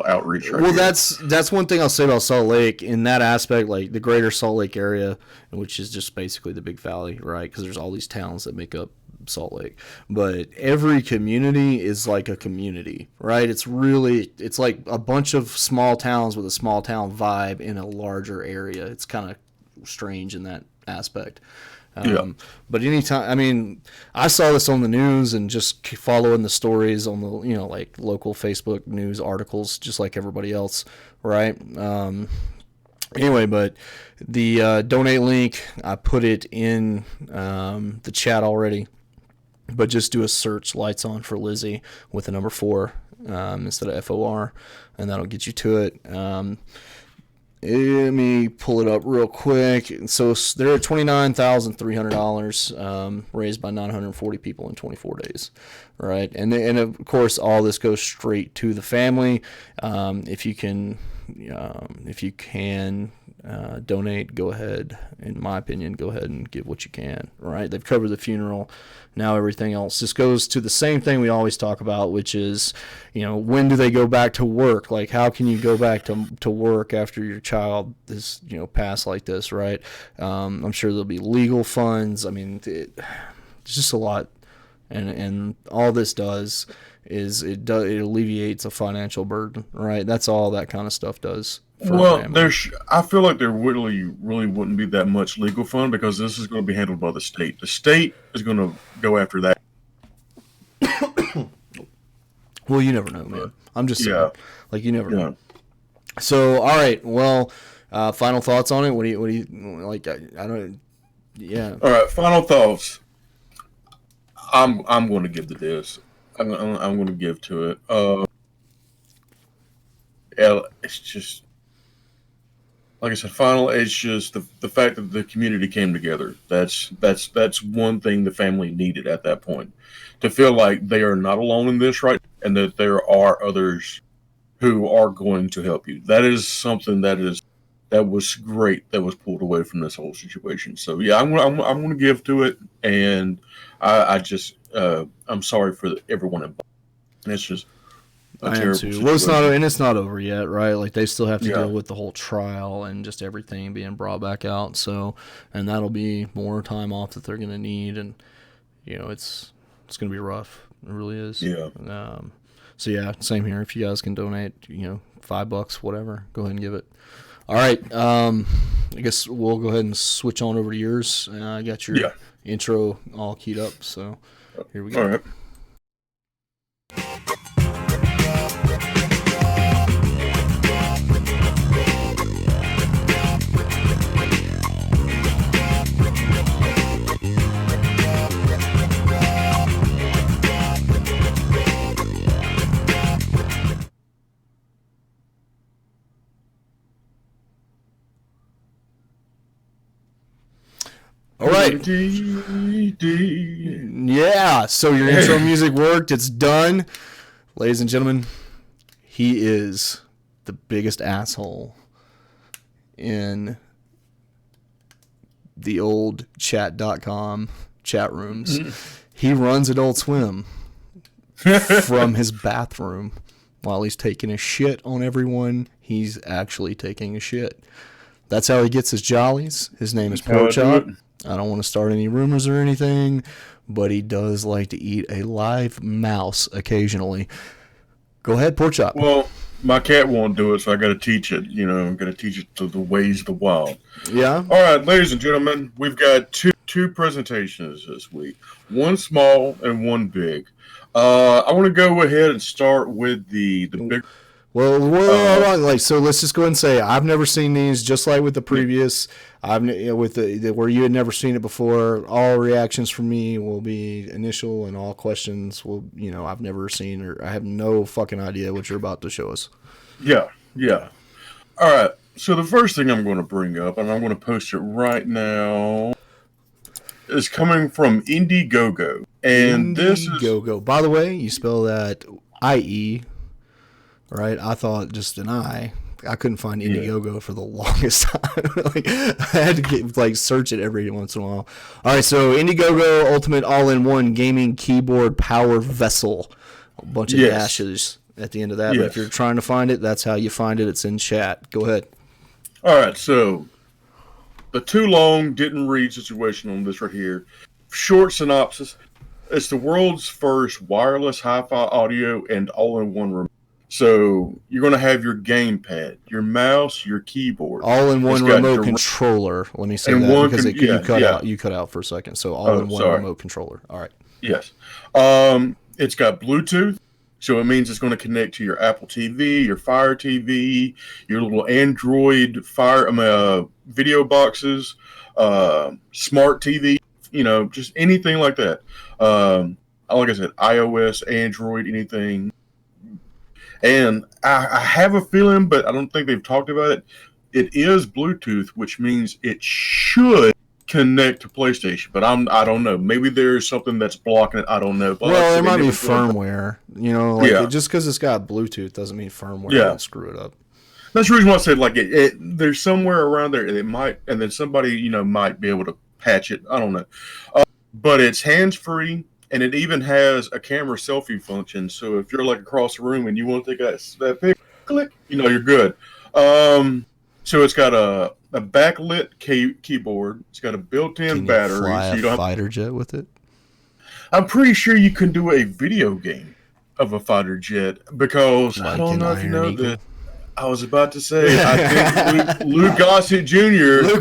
outreach right Well, here. that's one thing I'll say about Salt Lake in that aspect, like the greater Salt Lake area, which is just basically the Big Valley, right? Because there's all these towns that make up Salt Lake, but every community is like a community, right? It's like a bunch of small towns with a small town vibe in a larger area. It's kind of strange in that aspect. But anytime, I mean, I saw this on the news and just following the stories on the, like local Facebook news articles, just like everybody else, right? Anyway, but the donate link, I put it in the chat already, but just do a search lights on for Lizzy with the number 4 instead of FOR, and that'll get you to it. Let me pull it up real quick. So they're at $29,300 raised by 940 people in 24 days, right? And of course, all this goes straight to the family. If you can donate, go ahead. In my opinion, go ahead and give what you can. Right? They've covered the funeral. Now everything else. This goes to the same thing we always talk about, which is, when do they go back to work? Like, how can you go back to work after your child is, passed like this, right? I'm sure there'll be legal funds. I mean, it's just a lot, and all this does is it alleviates a financial burden, right? That's all that kind of stuff does. Well, I feel like there really wouldn't be that much legal fund because this is going to be handled by the state. The state is going to go after that. Well, you never know, man. I'm just saying, like, you never know. Yeah. So, all right. Well, final thoughts on it. What do you like? I don't. Yeah. All right. Final thoughts. I'm going to give to this. I'm going to give to it. It's just, like I said, it's just the fact that the community came together. That's one thing the family needed at that point, to feel like they are not alone in this, right? And that there are others who are going to help you. That is something that was great, that was pulled away from this whole situation. So yeah, I'm going to give to it, and I'm sorry for everyone involved. And it's just a terrible situation. Well, it's not over yet, right? Like, they still have to deal with the whole trial and just everything being brought back out. So, and that'll be more time off that they're going to need, and it's going to be rough. It really is. Yeah. So yeah, same here. If you guys can donate, $5, whatever, go ahead and give it. All right. I guess we'll go ahead and switch on over to yours. I got your intro all keyed up, so here we go. All right. All right. Yeah, so your intro music worked. It's done. Ladies and gentlemen, he is the biggest asshole in the old chat.com chat rooms. He runs Adult Swim from his bathroom while he's taking a shit on everyone. He's actually taking a shit. That's how he gets his jollies. His name is Porkchop. I don't want to start any rumors or anything, but he does like to eat a live mouse occasionally. Go ahead, Porkchop. Well, my cat won't do it, so I got to teach it. You know, I'm going to teach it to the ways of the wild. Yeah. All right, ladies and gentlemen, we've got two presentations this week. One small and one big. I want to go ahead and start with the big. Well, hold on. Like, so let's just go ahead and say I've never seen these. Just like with the previous, with the where you had never seen it before. All reactions from me will be initial, and all questions will, I've never seen, or I have no fucking idea what you're about to show us. Yeah. All right. So the first thing I'm going to bring up, and I'm going to post it right now, is coming from Indiegogo, and this is Indiegogo. By the way, you spell that IE. Right, I thought just an I. I couldn't find Indiegogo for the longest time. I had to search it every once in a while. All right, so Indiegogo Ultimate All-in-One Gaming Keyboard Power Vessel. A bunch of dashes at the end of that. But if you're trying to find it, that's how you find it. It's in chat. Go ahead. All right, so the too long didn't read situation on this right here. Short synopsis: it's the world's first wireless hi-fi audio and all-in-one remote. So you're going to have your gamepad, your mouse, your keyboard, all-in-one remote controller. Let me say that because you cut out for a second. So all-in-one remote controller. All right. Yes. It's got Bluetooth, so it means it's going to connect to your Apple TV, your Fire TV, your little Android video boxes, smart TV. Just anything like that. Like I said, iOS, Android, anything. And I have a feeling, but I don't think they've talked about it. It is Bluetooth, which means it should connect to PlayStation. But I don't know. Maybe there's something that's blocking it. I don't know. But there might be firmware. Just because it's got Bluetooth doesn't mean firmware can screw it up. That's the reason why I said there's somewhere around there it might, and then somebody might be able to patch it. I don't know. But it's hands free. And it even has a camera selfie function. So if you're across the room and you want to take that picture, click, you're good. So it's got a backlit keyboard. It's got a built-in battery. Fly so you don't a fighter jet with it? I'm pretty sure you can do a video game of a fighter jet because I don't know if you know that. I was about to say, I think Lou Gossett Jr. Does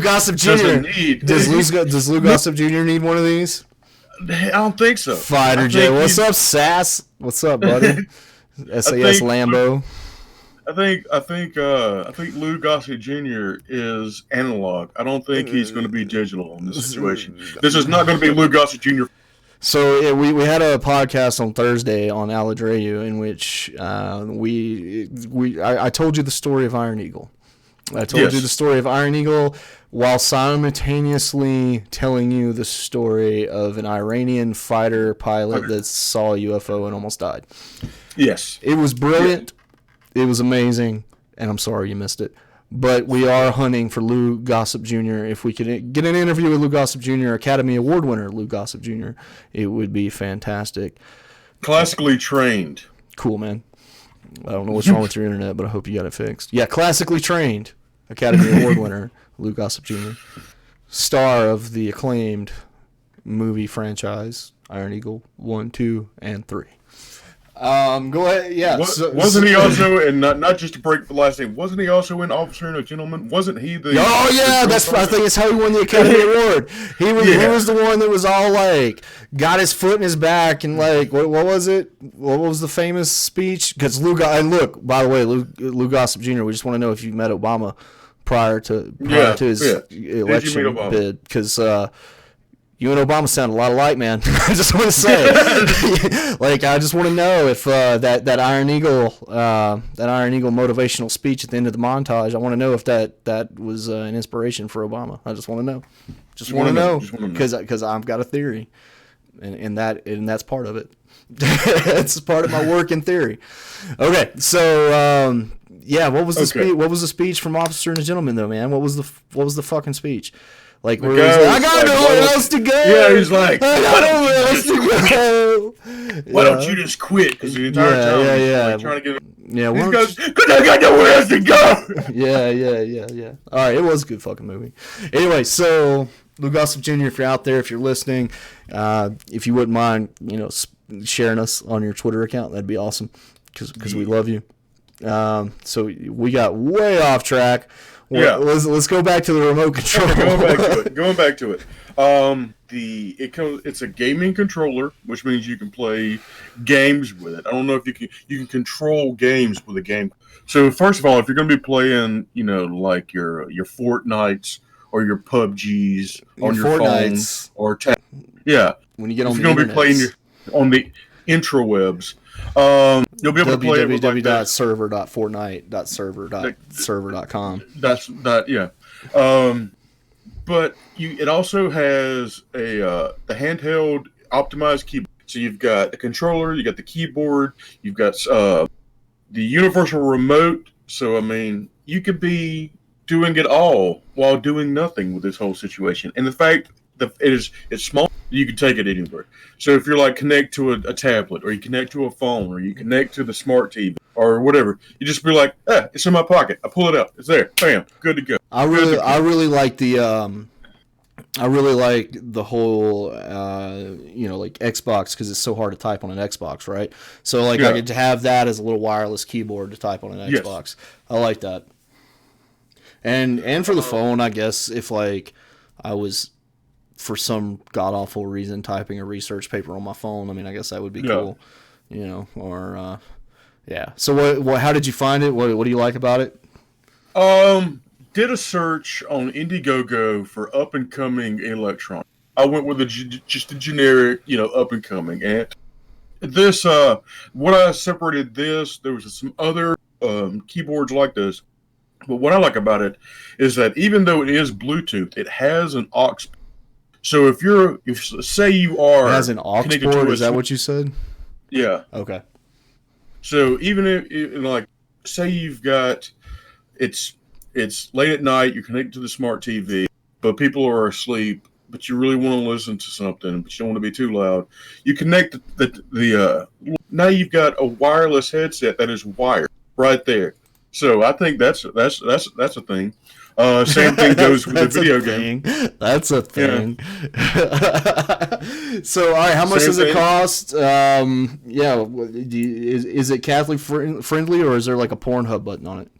Lou Gossett Jr. need one of these? I don't think so. Fighter jet. What's up, Sass? What's up, buddy? SAS Lambo. I think Lou Gossett Jr. is analog. I don't think he's going to be digital in this situation. This is not going to be Lou Gossett Jr. So we had a podcast on Thursday on Aladreyu in which I told you the story of Iron Eagle. I told you the story of Iron Eagle while simultaneously telling you the story of an Iranian fighter pilot that saw a UFO and almost died. Yes. It was brilliant. It was amazing. And I'm sorry you missed it. But we are hunting for Lou Gossett Jr. If we could get an interview with Lou Gossett Jr., Academy Award winner Lou Gossett Jr., it would be fantastic. Classically trained. Cool, man. I don't know what's wrong with your internet, but I hope you got it fixed. Yeah, classically trained Academy Award winner Lou Gossett Jr., star of the acclaimed movie franchise Iron Eagle 1, 2, and 3. Go ahead. Yeah. Wasn't he also, and not just to break the last name, wasn't he also in Officer and a Gentleman? Wasn't he the? Oh yeah, I think it's how he won the Academy Award. He was the one that was all got his foot in his back and what was it? What was the famous speech? Because by the way, Lou Gossett Jr. We just want to know if you met Obama prior to his election bid, because you and Obama sound a lot alike, man. I just want to say, like, I just want to know if that Iron Eagle motivational speech at the end of the montage. I want to know if that was an inspiration for Obama. I just want to know. Just want to know because I've got a theory, and that's part of it. It's part of my work in theory. Okay, so yeah, what was the speech? What was the speech from Officer and a Gentleman, though, man? What was the fucking speech? Like, where he's like, I got nowhere else to go. Yeah, he's like, I got nowhere else to go. Why don't you just quit? Because the entire time he's like, trying to get. Yeah, he goes, because I got nowhere else to go. Yeah. All right, it was a good fucking movie. Anyway, so Lou Gossip Jr., if you're out there, if you're listening, if you wouldn't mind, sharing us on your Twitter account, that'd be awesome. Because we love you. So we got way off track. Yeah. Let's go back to the remote control. Going back to it. It's a gaming controller, which means you can play games with it. I don't know if you can control games with a game. So first of all, if you're going to be playing, like your Fortnites or your PUBGs on your phone or when you get on if you're going to be playing on the intrawebs. You'll be able to play it with www.server.fortnite.server.com. That's that, yeah. But it also has the handheld optimized keyboard. So you've got the controller, you got the keyboard, you've got the universal remote. So I mean, you could be doing it all while doing nothing with this whole situation. And the fact that it's small, you can take it anywhere. So if you're like connect to a tablet, or you connect to a phone, or you connect to the smart TV, or whatever, you just be like, it's in my pocket. I pull it out. It's there. Bam. Good to go. I really like the whole like Xbox, because it's so hard to type on an Xbox, right? So like I could have that as a little wireless keyboard to type on an Xbox. Yes. I like that. And for the phone, I guess if like I was for some god awful reason typing a research paper on my phone, I mean, I guess that would be cool, or yeah. So what? How did you find it? What do you like about it? Did a search on Indiegogo for up and coming electronics. I went with just a generic, up and coming. And this, what I separated this, there was some other keyboards like this. But what I like about it is that even though it is Bluetooth, it has an aux. So if say you are, it has an aux port. Is that what you said? Yeah. Okay. So even if like, say you've got, it's late at night, you're connected to the smart TV, but people are asleep, but you really want to listen to something, but you don't want to be too loud. You connect now you've got a wireless headset that is wired right there. So I think that's a thing. Same thing goes with the video game. That's a thing. Yeah. So, all right, how much does it cost? Is it Catholic friendly, or is there like a Pornhub button on it?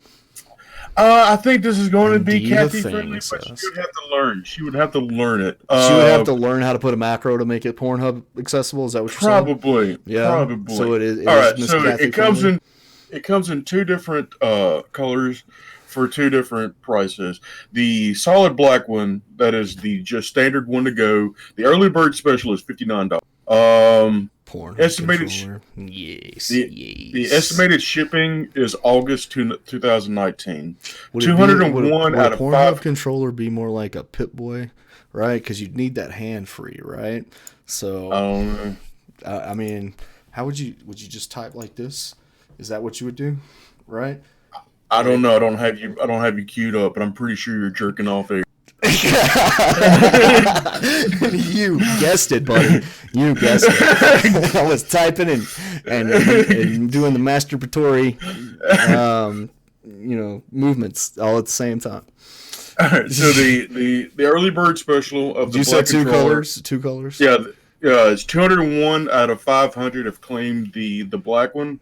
I think this is going to be Kathy friendly, but she would have to learn. She would have to learn it. She would have to learn how to put a macro to make it Pornhub accessible. Is that what you're saying? Probably. Yeah. Probably. So it is. All right. So it comes in two different colors for two different prices. The solid black one, that is the just standard one to go. The early bird special is $59. Estimated yes. The estimated shipping is August 2019. 201 out of 5. Pornhub controller be more like a Pip-Boy, right? Because you'd need that hand free, right? So I mean, how would you just type like this? Is that what you would do, right? I don't know. I don't have you queued up, but I'm pretty sure you're jerking off there. You guessed it, buddy. You guessed it. I was typing and doing the masturbatory, movements all at the same time. All right. So the early bird special of the you said two colors. Two colors. Yeah. It's 201 out of 500 have claimed the black one.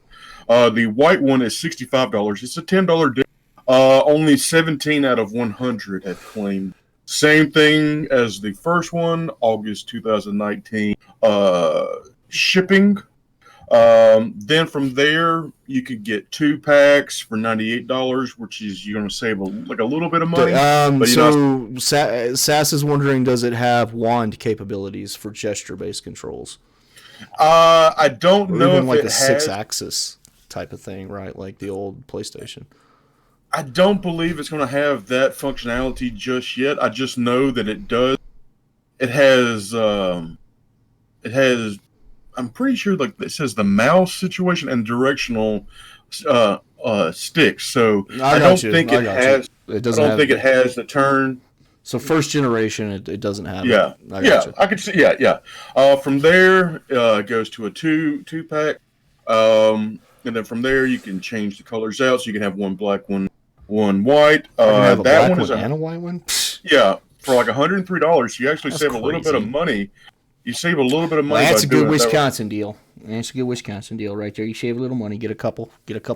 The white one is $65. It's a $10 difference. Only 17 out of 100 have claimed. Same thing as the first one, August 2019. Shipping, Then from there, you could get 2 packs for $98, which is you're going to save a little bit of money. But Sass is wondering, does it have wand capabilities for gesture-based controls? I don't or know even if like it a has. 6-axis type of thing, right? Like the old PlayStation. I don't believe it's going to have that functionality just yet. I just know that it does. It has. It has. I'm pretty sure like it says the mouse situation and directional sticks. So I don't got you. think I it got has. you. It I doesn't don't have. think it has the turn. So first generation, it doesn't have Yeah, it. I got you. I could see. Yeah. From there, it goes to a two pack, and then from there you can change the colors out. So you can have one black, one white. I can have a That black one one is and a white one. Psh, yeah, for like $103. You actually that's save a little bit of crazy. money. You save a little bit of Well, money by that's a good doing it that way. Wisconsin deal. That's a good Wisconsin deal right there. You save a little money, get a couple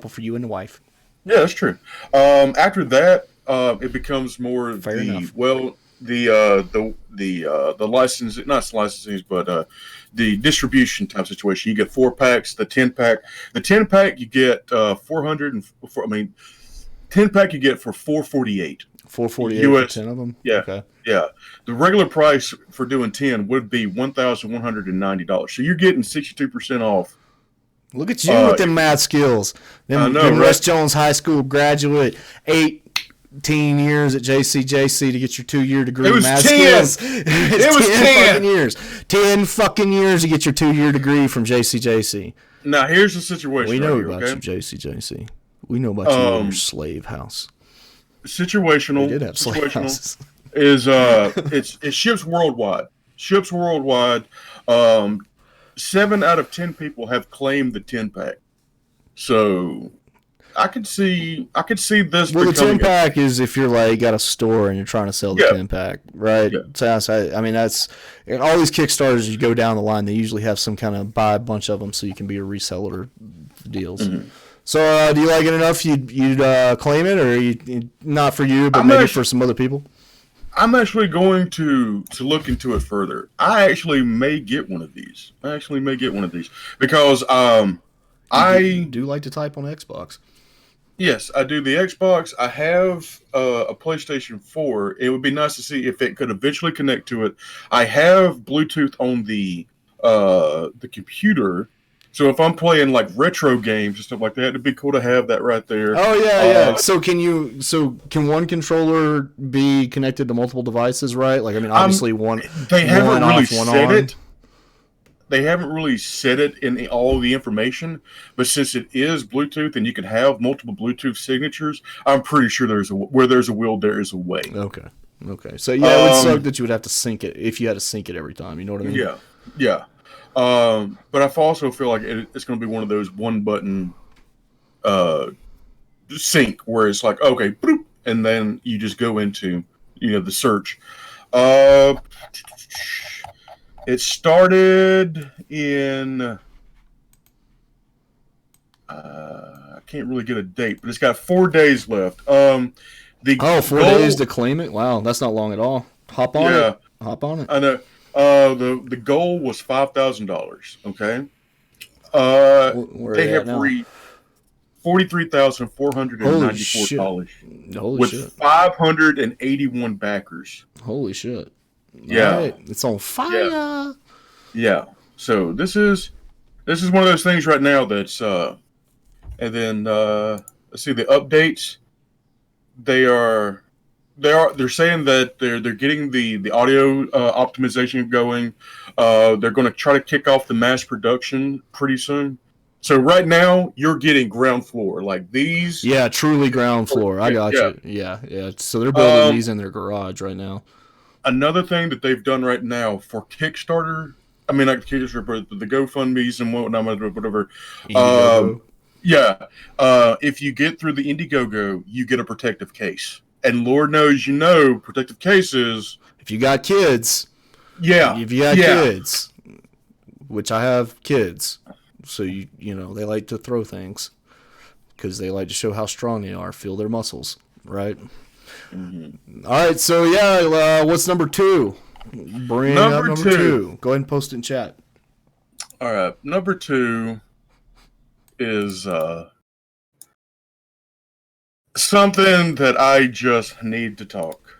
for you and the wife. Yeah, that's true. After that, it becomes more Fair enough. the license, not licensing, but the distribution type situation. You get 4 packs. The 10 pack. The 10 pack you get 400 and I mean 10 pack you get for $448. $448 for 10 of them. Yeah, Okay. yeah. The regular price for doing 10 would be $1,190. So you're getting 62% off. Look at you with them math skills. I know, them right? West Jones High School graduate, 18 years at JCJC to get your 2-year degree. It was math 10. skills. It was 10 fucking 10. years. 10 fucking years to get your 2-year degree from JCJC. Now here's the situation. We know right here, about okay? you, JCJC. We know about you and your slave house. Situational. We did have slave houses. Is it ships worldwide. 7 out of 10 people have claimed the 10 pack. So I could see this. Well, the becoming 10 pack is if you're like got a store and you're trying to sell the 10 pack, right? Yeah. So I mean, that's all these Kickstarters. You go down the line, they usually have some kind of buy a bunch of them so you can be a reseller deals. Mm-hmm. So, do you like it enough? You'd claim it, or not for you, but maybe for some other people? I'm actually going to look into it further. I actually may get one of these. Because I do like to type on Xbox. Yes, I do the Xbox. I have a PlayStation 4. It would be nice to see if it could eventually connect to it. I have Bluetooth on the computer, so if I'm playing like retro games and stuff like that, it'd be cool to have that right there. Oh yeah. So can one controller be connected to multiple devices? Right? Like I mean, obviously one. They haven't really said on. it. They haven't really said it in all the information, but since it is Bluetooth and you can have multiple Bluetooth signatures, I'm pretty sure where there's a will, there is a way. Okay. So yeah, it would suck that you would have to sync it if you had to sync it every time. You know what I mean? Yeah. But I also feel like it's going to be one of those one button sync where it's like, okay, boop, and then you just go into the search. It started in I can't really get a date, but it's got 4 days left. 4 days to claim it? Wow, that's not long at all. Hop on it. I know. The goal was $5,000. Okay. They have reached $43,494 with shit. 581 backers. Holy shit! Yeah, all right. It's on fire. Yeah. So this is one of those things right now that's and then let's see the updates. They're saying that they're getting the audio optimization going. They're going to try to kick off the mass production pretty soon. So right now you're getting ground floor like these. Yeah, truly ground floor. I got you. Yeah. So they're building these in their garage right now. Another thing that they've done right now for Kickstarter, I mean not Kickstarter, but the GoFundMe's and whatnot, whatever. If you get through the Indiegogo, you get a protective case. And Lord knows protective cases. If you got kids. Yeah. If you got kids. Which I have kids. So, they like to throw things. Because they like to show how strong they are. Feel their muscles. Right? Mm-hmm. All right. So, what's number 2? Bring up number 2. Go ahead and post it in chat. All right. Number 2. is something that I just need to talk.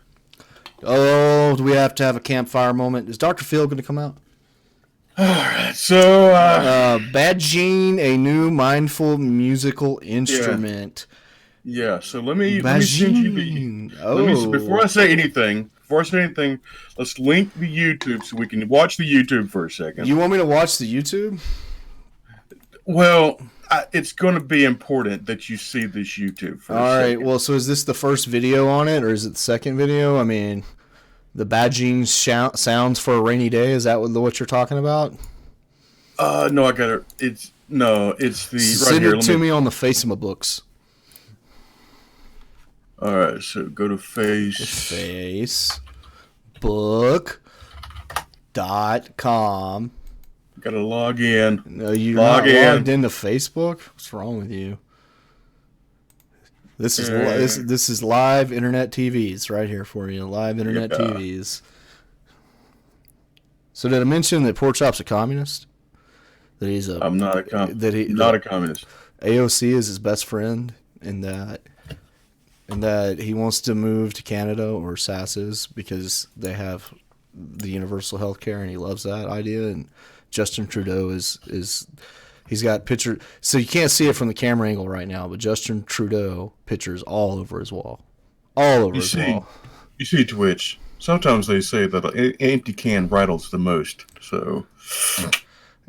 Oh, do we have to have a campfire moment? Is Dr. Phil going to come out? All right, so Bajinn, a new mindful musical instrument. Yeah, so let me send you the. Before I say anything, let's link the YouTube so we can watch the YouTube for a second. You want me to watch the YouTube? Well, it's going to be important that you see this YouTube for a second. All right, well, so is this the first video on it, or is it the second video? I mean, the Bajinn sounds for a rainy day. Is that what you're talking about? No, I got it. It's the Send it to me on the Facebook. All right, so go to Facebook.com. Gotta log in. No, you're not logged into Facebook? What's wrong with you? This is live internet TVs right here for you. Live internet TVs. So did I mention that Porkchop's a communist? That he's a. I'm not a not a communist. AOC is his best friend, and that he wants to move to Canada or Sas's because they have the universal health care, and he loves that idea. And Justin Trudeau is he's got pictures, so you can't see it from the camera angle right now, but Justin Trudeau pictures all over his wall, wall. You see, Twitch. Sometimes they say that an empty can rattles the most. So,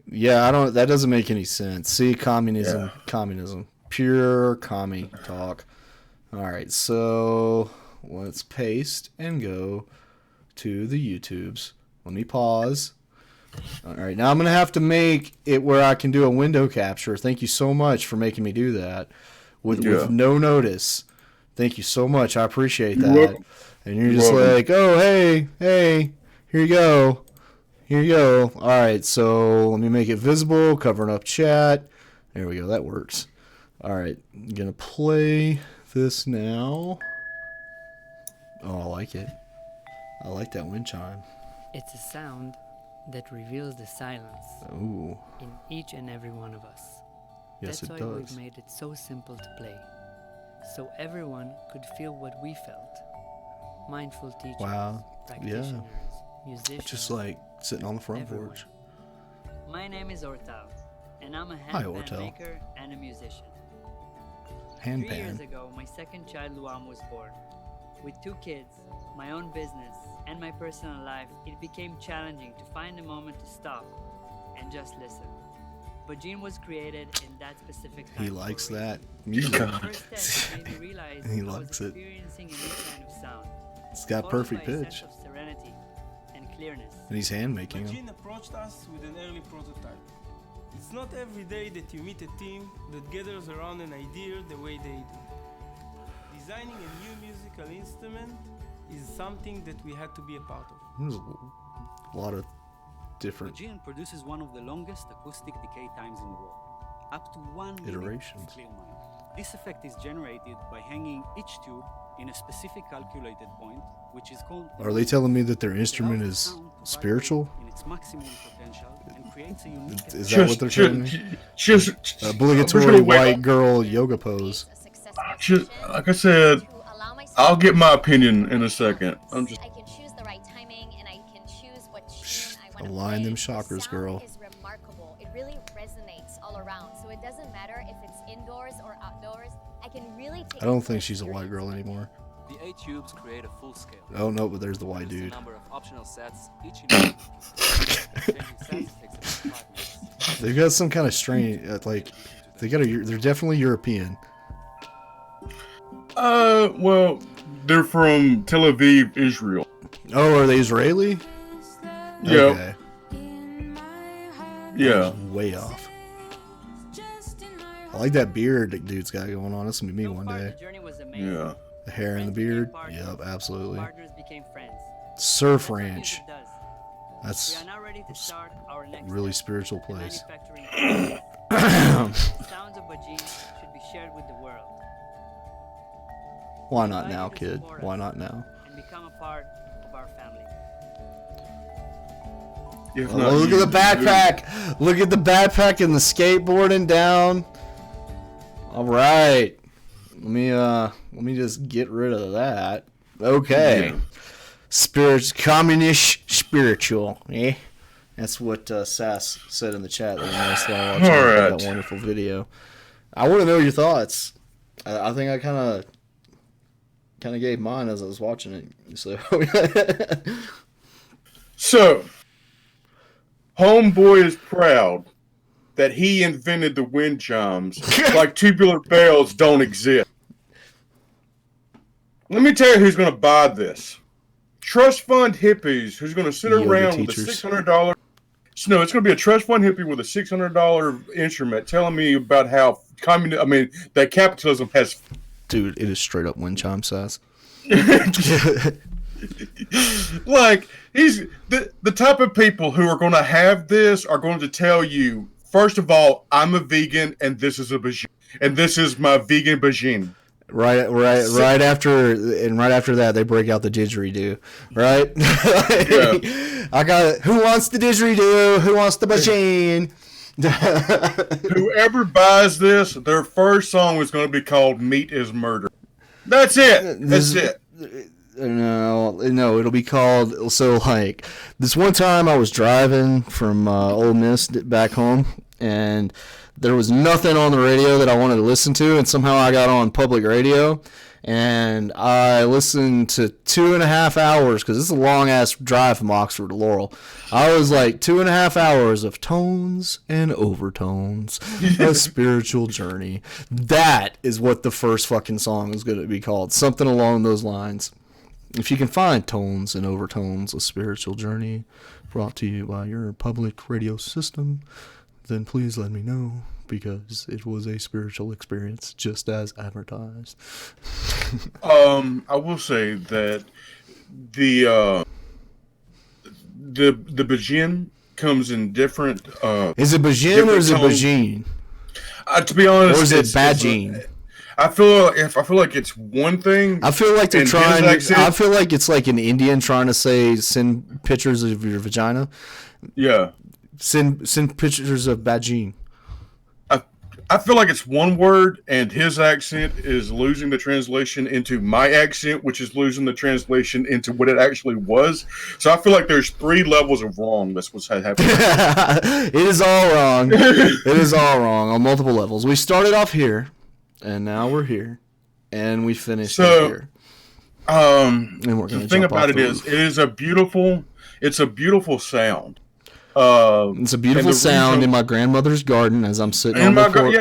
yeah, that doesn't make any sense. See, communism, pure commie talk. All right, so let's paste and go to the YouTubes. Let me pause. All right, now I'm going to have to make it where I can do a window capture. Thank you so much for making me do that with no notice. Thank you so much. I appreciate that. And you're just like, oh, hey, here you go. Here you go. All right, so let me make it visible, covering up chat. There we go. That works. All right, I'm going to play this now. Oh, I like it. I like that wind chime. It's a sound that reveals the silence in each and every one of us. Yes, That's it why does. we've made it so simple to play, so everyone could feel what we felt. Mindful teachers, practitioners, musicians, just like sitting on the front everyone. porch. My name is Ortal, and I'm a handpan maker and a musician. 3 years ago, my second child Luam was born. With 2 kids, my own business, and my personal life, it became challenging to find a moment to stop and just listen. Bajinn was created in that specific time. He likes that music. music. The first step made me realize He I was likes it. experiencing a new kind of sound. It's got perfect Followed by a pitch. sense of serenity and clearness. And he's hand making them. Bajinn approached us with an early prototype. It's not every day that you meet a team that gathers around an idea the way they do. Designing a new musical instrument is something that we had to be a part of. There's a lot of different Bajinn produces one of the longest acoustic decay times in the world, up to 1 minute iterations. of clear noise. This effect is generated by hanging each tube in a specific calculated point, which is called. Are they telling me that their instrument allows is the sound to spiritual? vibrate in its maximum potential and creates a unique Is that what they're telling me? Just Obligatory white girl yoga pose. Just like I said, I'll get my opinion in a second. I can choose the right timing, and I can choose what tune I want to Align play. them chakras, The girl. sound is remarkable. It really resonates all around, so it doesn't matter if it's indoors or outdoors. I can really take I don't the think she's a white experience girl with it. anymore. The 8 tubes create a full scale. Oh no, but there's the white There's a dude. number of optional sets, each unique. Changing sets takes about 5 minutes. They've got some kind of strain. Like they're definitely European. Well, they're from Tel Aviv, Israel. Oh, are they Israeli? Yeah. Okay. Yeah. Way off. I like that beard that dude's got going on. That's gonna be me one day. The journey was amazing. Yeah. The hair and the Friends became beard. partners. Yep, absolutely. Partners became friends. Surf That's what Ranch. music does. We That's are now ready to start our next really step, spiritual the place. manufacturing process. The sounds of Bajinn should be shared with the world. Why We not invite now, you to kid? support Why us not now? and become a part of our family. If Oh, not look you, at the backpack! Look at the backpack and the skateboarding down. All right. Let me just get rid of that. Okay. Yeah. Spirits, communist spiritual. Eh? That's what Sass said in the chat. That was nice while watching that wonderful video. I want to know your thoughts. I think I kind of gave mine as I was watching it. So, Homeboy is proud that he invented the wind chimes like tubular bells don't exist. Let me tell you who's going to buy this. Trust fund hippies who's going to sit around with a $600. No, it's going to be a trust fund hippie with a $600 instrument telling me about how that capitalism has. Dude, it is straight up wind chime size. Like, he's the type of people who are going to have this are going to tell you, first of all, I'm a vegan and this is a Bajinn, and this is my vegan Bajinn. Right after that, they break out the didgeridoo, right? Yeah. I got it. Who wants the didgeridoo? Who wants the Bajinn? Whoever buys this, their first song is going to be called "Meat Is Murder." That's it. That's it. No, it'll be called. So, like, this one time I was driving from Ole Miss back home, and there was nothing on the radio that I wanted to listen to, and somehow I got on public radio, and I listened to 2.5 hours, because it's a long-ass drive from Oxford to Laurel. I was like 2.5 hours of tones and overtones, a spiritual journey. That is what the first fucking song is going to be called, something along those lines. If you can find tones and overtones, a spiritual journey brought to you by your public radio system, then please let me know, because it was a spiritual experience just as advertised. I will say that the Bajinn comes in different. Is it Bajinn or is it Bajinn? To be honest, or is it Bajinn? I feel like it's one thing. I feel like they're trying. I feel like it's like an Indian trying to say send pictures of your vagina. Yeah. Send pictures of Bajinn. I feel like it's one word, and his accent is losing the translation into my accent, which is losing the translation into what it actually was. So I feel like there's 3 levels of wrong. That's what's happening. It is all wrong. It is all wrong on multiple levels. We started off here, and now we're here, and we finished here. And we're the thing about it is a beautiful sound. It's a beautiful sound in my grandmother's garden as I'm sitting on the front.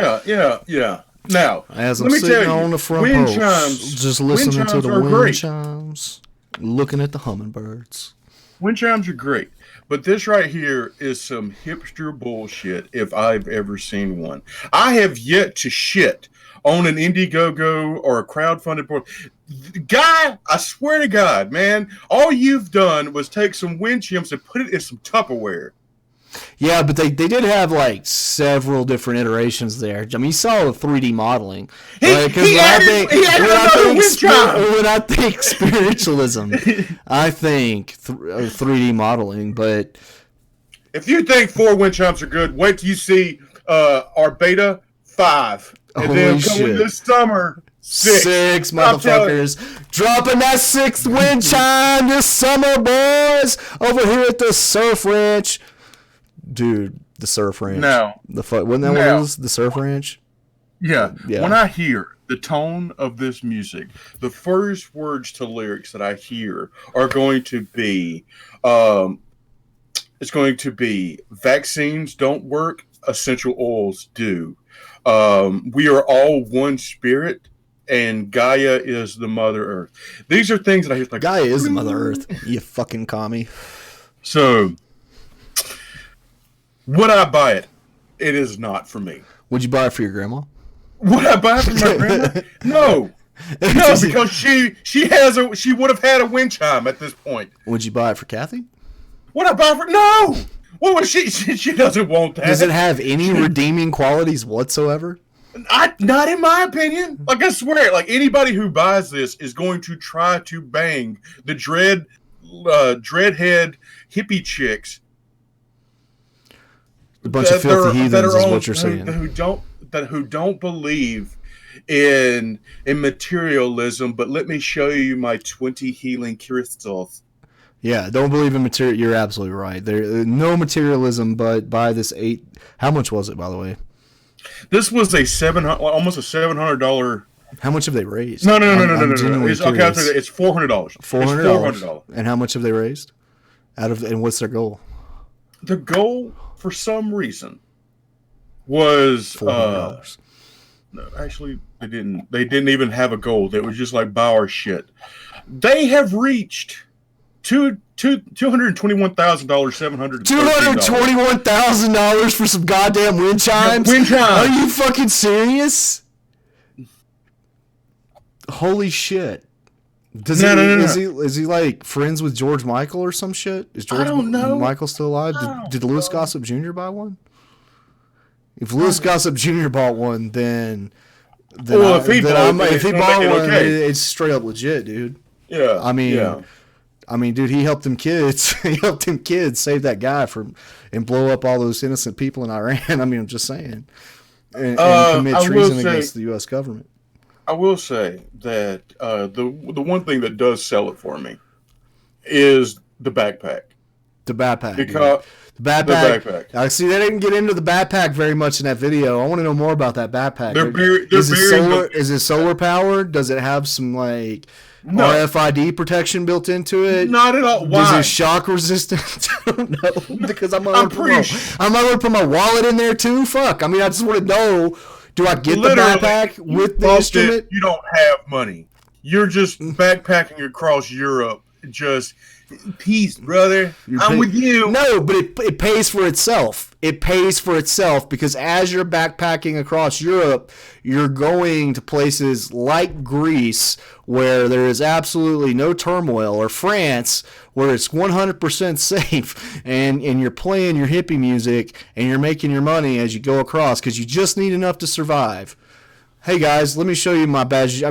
Yeah. Now, as I'm sitting on the front porch, just listening to the wind chimes, looking at the hummingbirds. Wind chimes are great, but this right here is some hipster bullshit if I've ever seen one. I have yet to shit on an Indiegogo or a crowdfunded board. Guy, I swear to God, man, all you've done was take some wind chimes and put it in some Tupperware. Yeah, but they did have like several different iterations there. I mean, you saw the 3D modeling. He added another wind chime. When I think spiritualism, I think 3D modeling. But if you think 4 wind chimes are good, wait till you see our beta 5, and then coming this summer. 6 motherfuckers dropping that 6th wind chime this summer, boys, over here at the Surf Ranch. Dude, the Surf Ranch. Now, wasn't that what it was? The Surf Ranch? Yeah. When I hear the tone of this music, the first words to lyrics that I hear are going to be, it's going to be, vaccines don't work, essential oils do. We are all one spirit, and Gaia is the Mother Earth. These are things that I hear like, Gaia is the Mother Earth, you fucking commie. So, would I buy it? It is not for me. Would you buy it for your grandma? Would I buy it for my grandma? No. No, because she would have had a wind chime at this point. Would you buy it for Kathy? Would I buy it for? No. What was she doesn't want that. Does it have any redeeming qualities whatsoever? Not in my opinion. Like, I swear, like, anybody who buys this is going to try to bang the dreadhead hippie chicks. A bunch of filthy heathens is what you're saying. Who don't believe in materialism, but let me show you my 20 healing crystals. Yeah, don't believe in material. You're absolutely right. There no materialism, but buy this 8. How much was it, by the way? This was almost a $700. How much have they raised? No. Genuinely It's, okay, curious. it's $400. $400. And how much have they raised? And what's their goal? The goal, for some reason, was $400. No, actually, they didn't. They didn't even have a goal. They was just like buy our shit. They have reached $221,000, $221,000 for some goddamn wind chimes? Wind chimes. Are you fucking serious? Holy shit! Is he like friends with George Michael or some shit? Is George Michael still alive? Did Louis Gossett Jr. buy one? If Louis Gossett Jr. bought one, then if he bought one, it's straight up legit, dude. Yeah. I mean, dude, he helped them kids. He helped them kids save that guy and blow up all those innocent people in Iran. I mean, I'm just saying, and commit treason against the U.S. government. I will say that the one thing that does sell it for me is the backpack. The backpack. Because the backpack. I see they didn't get into the backpack very much in that video. I want to know more about that backpack. Is it solar powered? Does it have some RFID protection built into it? Not at all. Why? Is it shock resistant? I don't know. Because I'm not going to put my wallet in there too. Fuck. I mean, I just want to know. Do I get the backpack with the instrument? You don't have money. You're just backpacking across Europe. Just peace, brother. I'm with you. No, but it pays for itself. It pays for itself because as you're backpacking across Europe, you're going to places like Greece where there is absolutely no turmoil, or France where it's 100% safe, and you're playing your hippie music and you're making your money as you go across because you just need enough to survive. Hey guys, let me show you my Bajinn,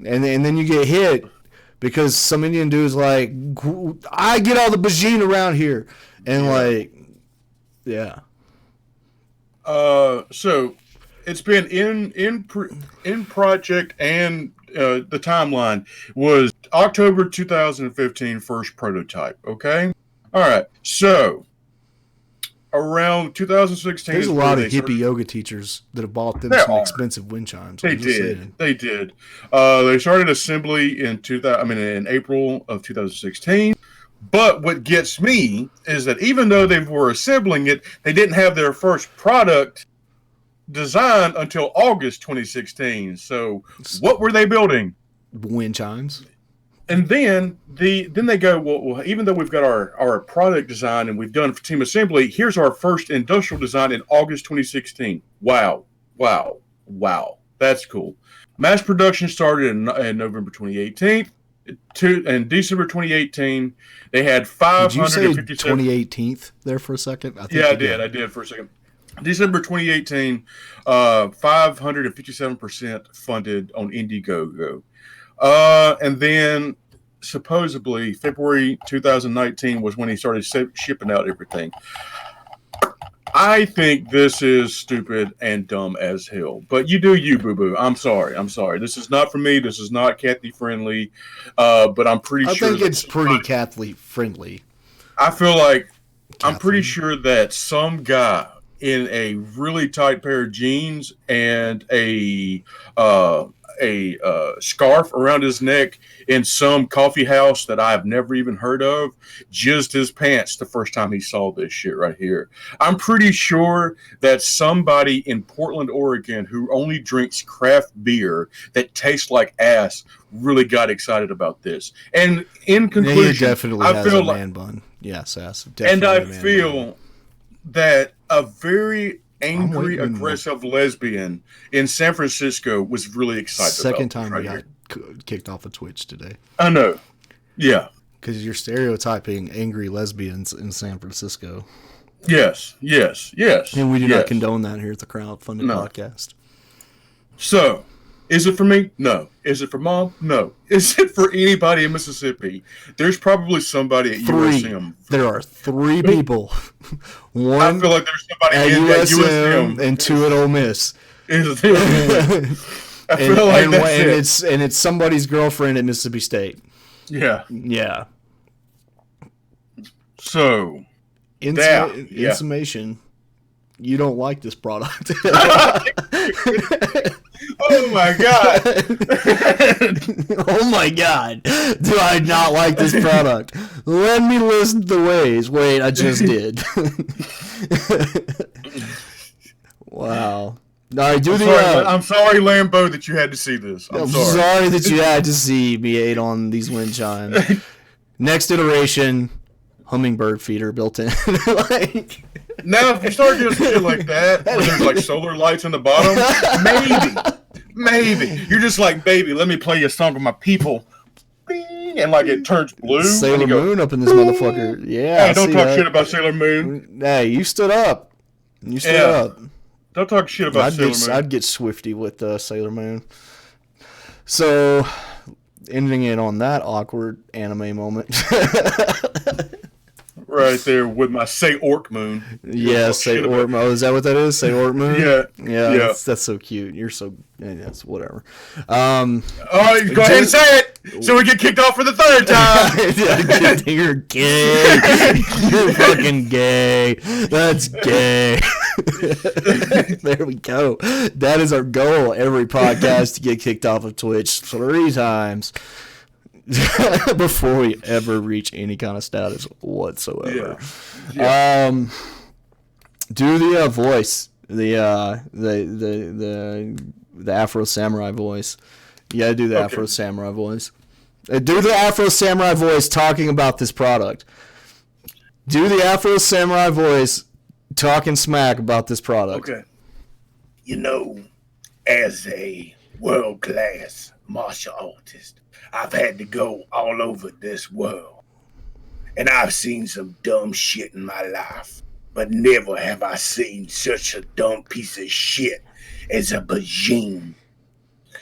and then you get hit because some Indian dude's like, I get all the Bajinn around here, and yeah. So it's been in project, and the timeline was October 2015 first prototype. Okay, all right. So around 2016, there's a lot of hippie yoga teachers that have bought them some expensive wind chimes. They did. They started assembly in April of 2016. But what gets me is that even though they were assembling it, they didn't have their first product designed until August 2016. So what were they building? Wind chimes. And then they go, well, even though we've got our product design and we've done team assembly, here's our first industrial design in August 2016. Wow. That's cool. Mass production started in November 2018. In December 2018, they had 557. Did you say 2018 there for a second? I did for a second. December 2018, 557% funded on Indiegogo. And then supposedly February 2019 was when he started shipping out everything. I think this is stupid and dumb as hell. But you do you, boo-boo. I'm sorry. This is not for me. This is not Kathy friendly. But I'm pretty sure. I think it's pretty Kathy friendly. I feel like I'm pretty sure that some guy in a really tight pair of jeans and a scarf around his neck in some coffee house that I've never even heard of jizzed his pants the first time he saw this shit right here. I'm pretty sure that somebody in Portland, Oregon, who only drinks craft beer that tastes like ass really got excited about this. And in conclusion, he definitely has a man bun. Yes, ass. And I feel that a very angry, aggressive lesbian in San Francisco was really excited. Second time we got kicked off of Twitch today. I know. Yeah. Because you're stereotyping angry lesbians in San Francisco. Yes. And we do not condone that here at the Crowdfunded Podcast. So, is it for me? No. Is it for Mom? No. Is it for anybody in Mississippi? There's probably somebody at USM. There are 3 people. One I feel like there's somebody at USM and 2 at Ole Miss I feel like that's it. It's somebody's girlfriend at Mississippi State. Yeah. Yeah. So, in summation, you don't like this product. Oh my god! Oh my god! Do I not like this product? Let me list the ways. Wait, I just did. Wow. All right, I'm sorry, Lambo, that you had to see this. I'm sorry that you had to see me ate on these wind chimes. Next iteration, hummingbird feeder built in. Like, now, if you start doing shit like that, where there's like solar lights on the bottom, maybe you're just like, baby, let me play you a song with my people, and like it turns blue. Sailor Moon up in this motherfucker. Yeah, hey, don't talk shit about Sailor Moon. Hey, you stood up. You stood up. Don't talk shit about Sailor Moon. I'd get swifty with Sailor Moon. So, ending it on that awkward anime moment. Right there with my Say Orc Moon. Yeah, Say Orc Moon. Oh, is that what that is? Say Orc Moon? Yeah. That's so cute. You're so... That's whatever. All right, go ahead and say it so we get kicked off for the third time. You're gay. You're fucking gay. That's gay. There we go. That is our goal every podcast, to get kicked off of Twitch 3 times. Before we ever reach any kind of status whatsoever. Yeah. Do the voice, the Afro Samurai voice. You gotta do the Afro Samurai voice. Do the Afro Samurai voice talking about this product. Do the Afro Samurai voice talking smack about this product. Okay. You know, as a world-class martial artist, I've had to go all over this world, and I've seen some dumb shit in my life, but never have I seen such a dumb piece of shit as a Bajinn.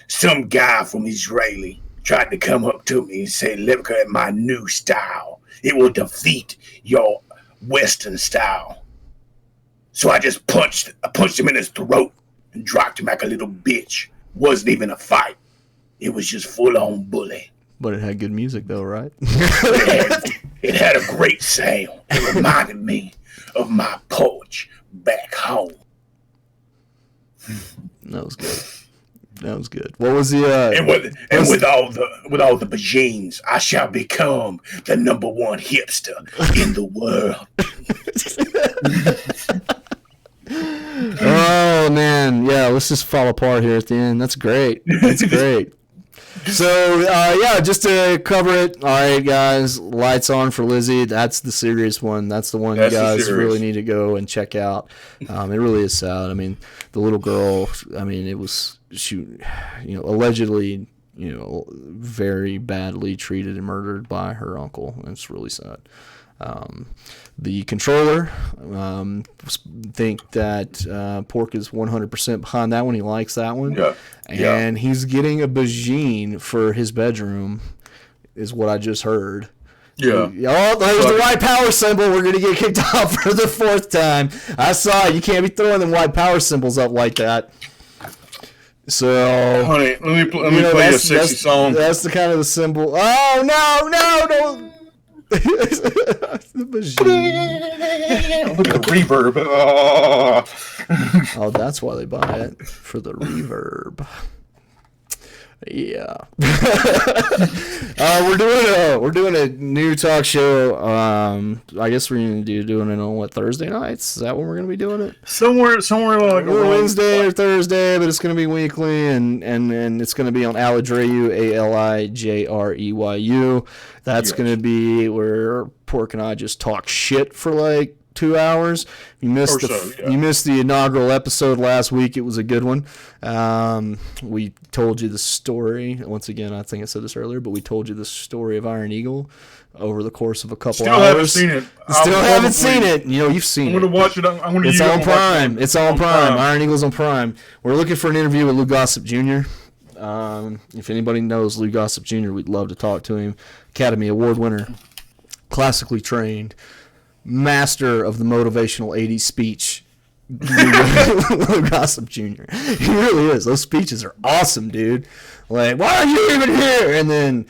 Some guy from Israeli tried to come up to me and say, look at my new style. It will defeat your Western style. So I just punched him in his throat and dropped him like a little bitch. Wasn't even a fight. It was just full-on bully. But it had good music, though, right? It had a great sound. It reminded me of my porch back home. That was good. That was good. What was the? With all the Bajinns, I shall become the #1 hipster in the world. Oh man, yeah. Let's just fall apart here at the end. That's great. That's great. So yeah, just to cover it. All right, guys. Lights on for Lizzy. That's the serious one. That's the one you guys really need to go and check out. It really is sad. I mean, the little girl. I mean, it was allegedly, very badly treated and murdered by her uncle. It's really sad. The controller, think that Pork is 100% behind that one. He likes that one. Yeah. And he's getting a Bajinn for his bedroom, is what I just heard. Yeah. Oh, there's the white power symbol. We're going to get kicked off for the 4th time. I saw it. You can't be throwing them white power symbols up like that. So, honey, let me play a sexy song. That's the kind of the symbol. Oh, no, don't. The Bajinn. Look at the reverb. Oh, that's why they buy it, for the reverb. Yeah. We're doing a new talk show. I guess we're gonna doing it on Thursday nights. Is that when we're gonna be doing it? Somewhere like Wednesday or Thursday, but it's gonna be weekly, and it's gonna be on Alijreyu, Alijreyu. That's gonna be where Pork and I just talk shit for like 2 hours. You missed the inaugural episode last week. It was a good one. We told you the story. Once again, I think I said this earlier, but we told you the story of Iron Eagle over the course of a couple hours. Haven't seen it. Still haven't seen it. You've seen it. I'm going to watch it. It's on Prime. It's on Prime. Iron Eagle's on Prime. We're looking for an interview with Lou Gossett Jr. If anybody knows Lou Gossett Jr., we'd love to talk to him. Academy Award winner, classically trained, master of the motivational 80s speech, Lou Gossett Jr. He really is. Those speeches are awesome, dude. Like, why are you even here? And then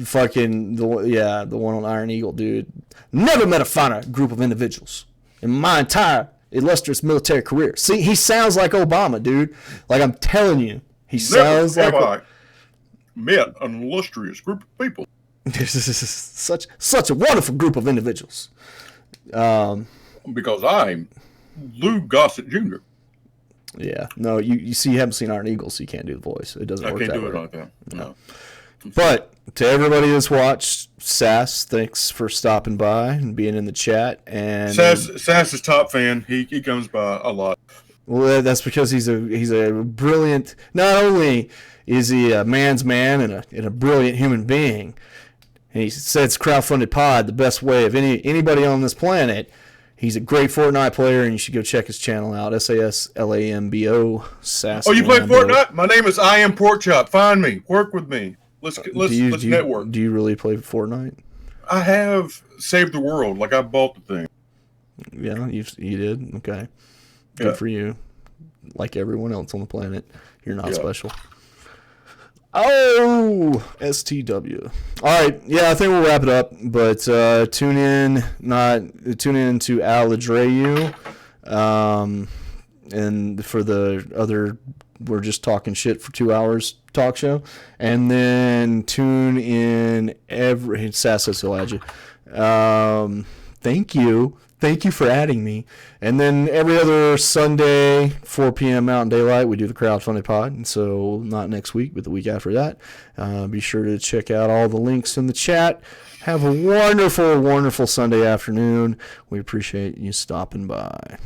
fucking the one on Iron Eagle, dude. Never met a finer group of individuals in my entire illustrious military career. See, he sounds like Obama, dude. Like, I'm telling you, he sounds like. I met an illustrious group of people. such a wonderful group of individuals. Because I'm Lou Gossett Jr. Yeah, no, you see, you haven't seen Iron Eagle, so you can't do the voice. It doesn't work that way. I can't do it like that. No. But to everybody that's watched, Sass, thanks for stopping by and being in the chat. And Sass is top fan. He comes by a lot. Well, that's because he's a brilliant. Not only is he a man's man and a brilliant human being, and he says crowdfunded pod the best way of anybody on this planet. He's a great Fortnite player, and you should go check his channel out. SASLAMBO. Sass. Oh, you play Fortnite? My name is I Am Porkchop. Find me. Work with me. Let's network. Do you really play Fortnite? I have saved the world. Like, I bought the thing. Yeah, you did? Okay. Good for you. Like everyone else on the planet, you're not special. Oh, STW. All right, yeah, I think we'll wrap it up. But tune in to Al Adreu, and for the other, we're just talking shit for 2 hours talk show, and then tune in every Sassos Elijah. Thank you for adding me. And then every other Sunday, 4 p.m. Mountain Daylight, we do the crowdfunded pod. And so not next week, but the week after that. Be sure to check out all the links in the chat. Have a wonderful, wonderful Sunday afternoon. We appreciate you stopping by.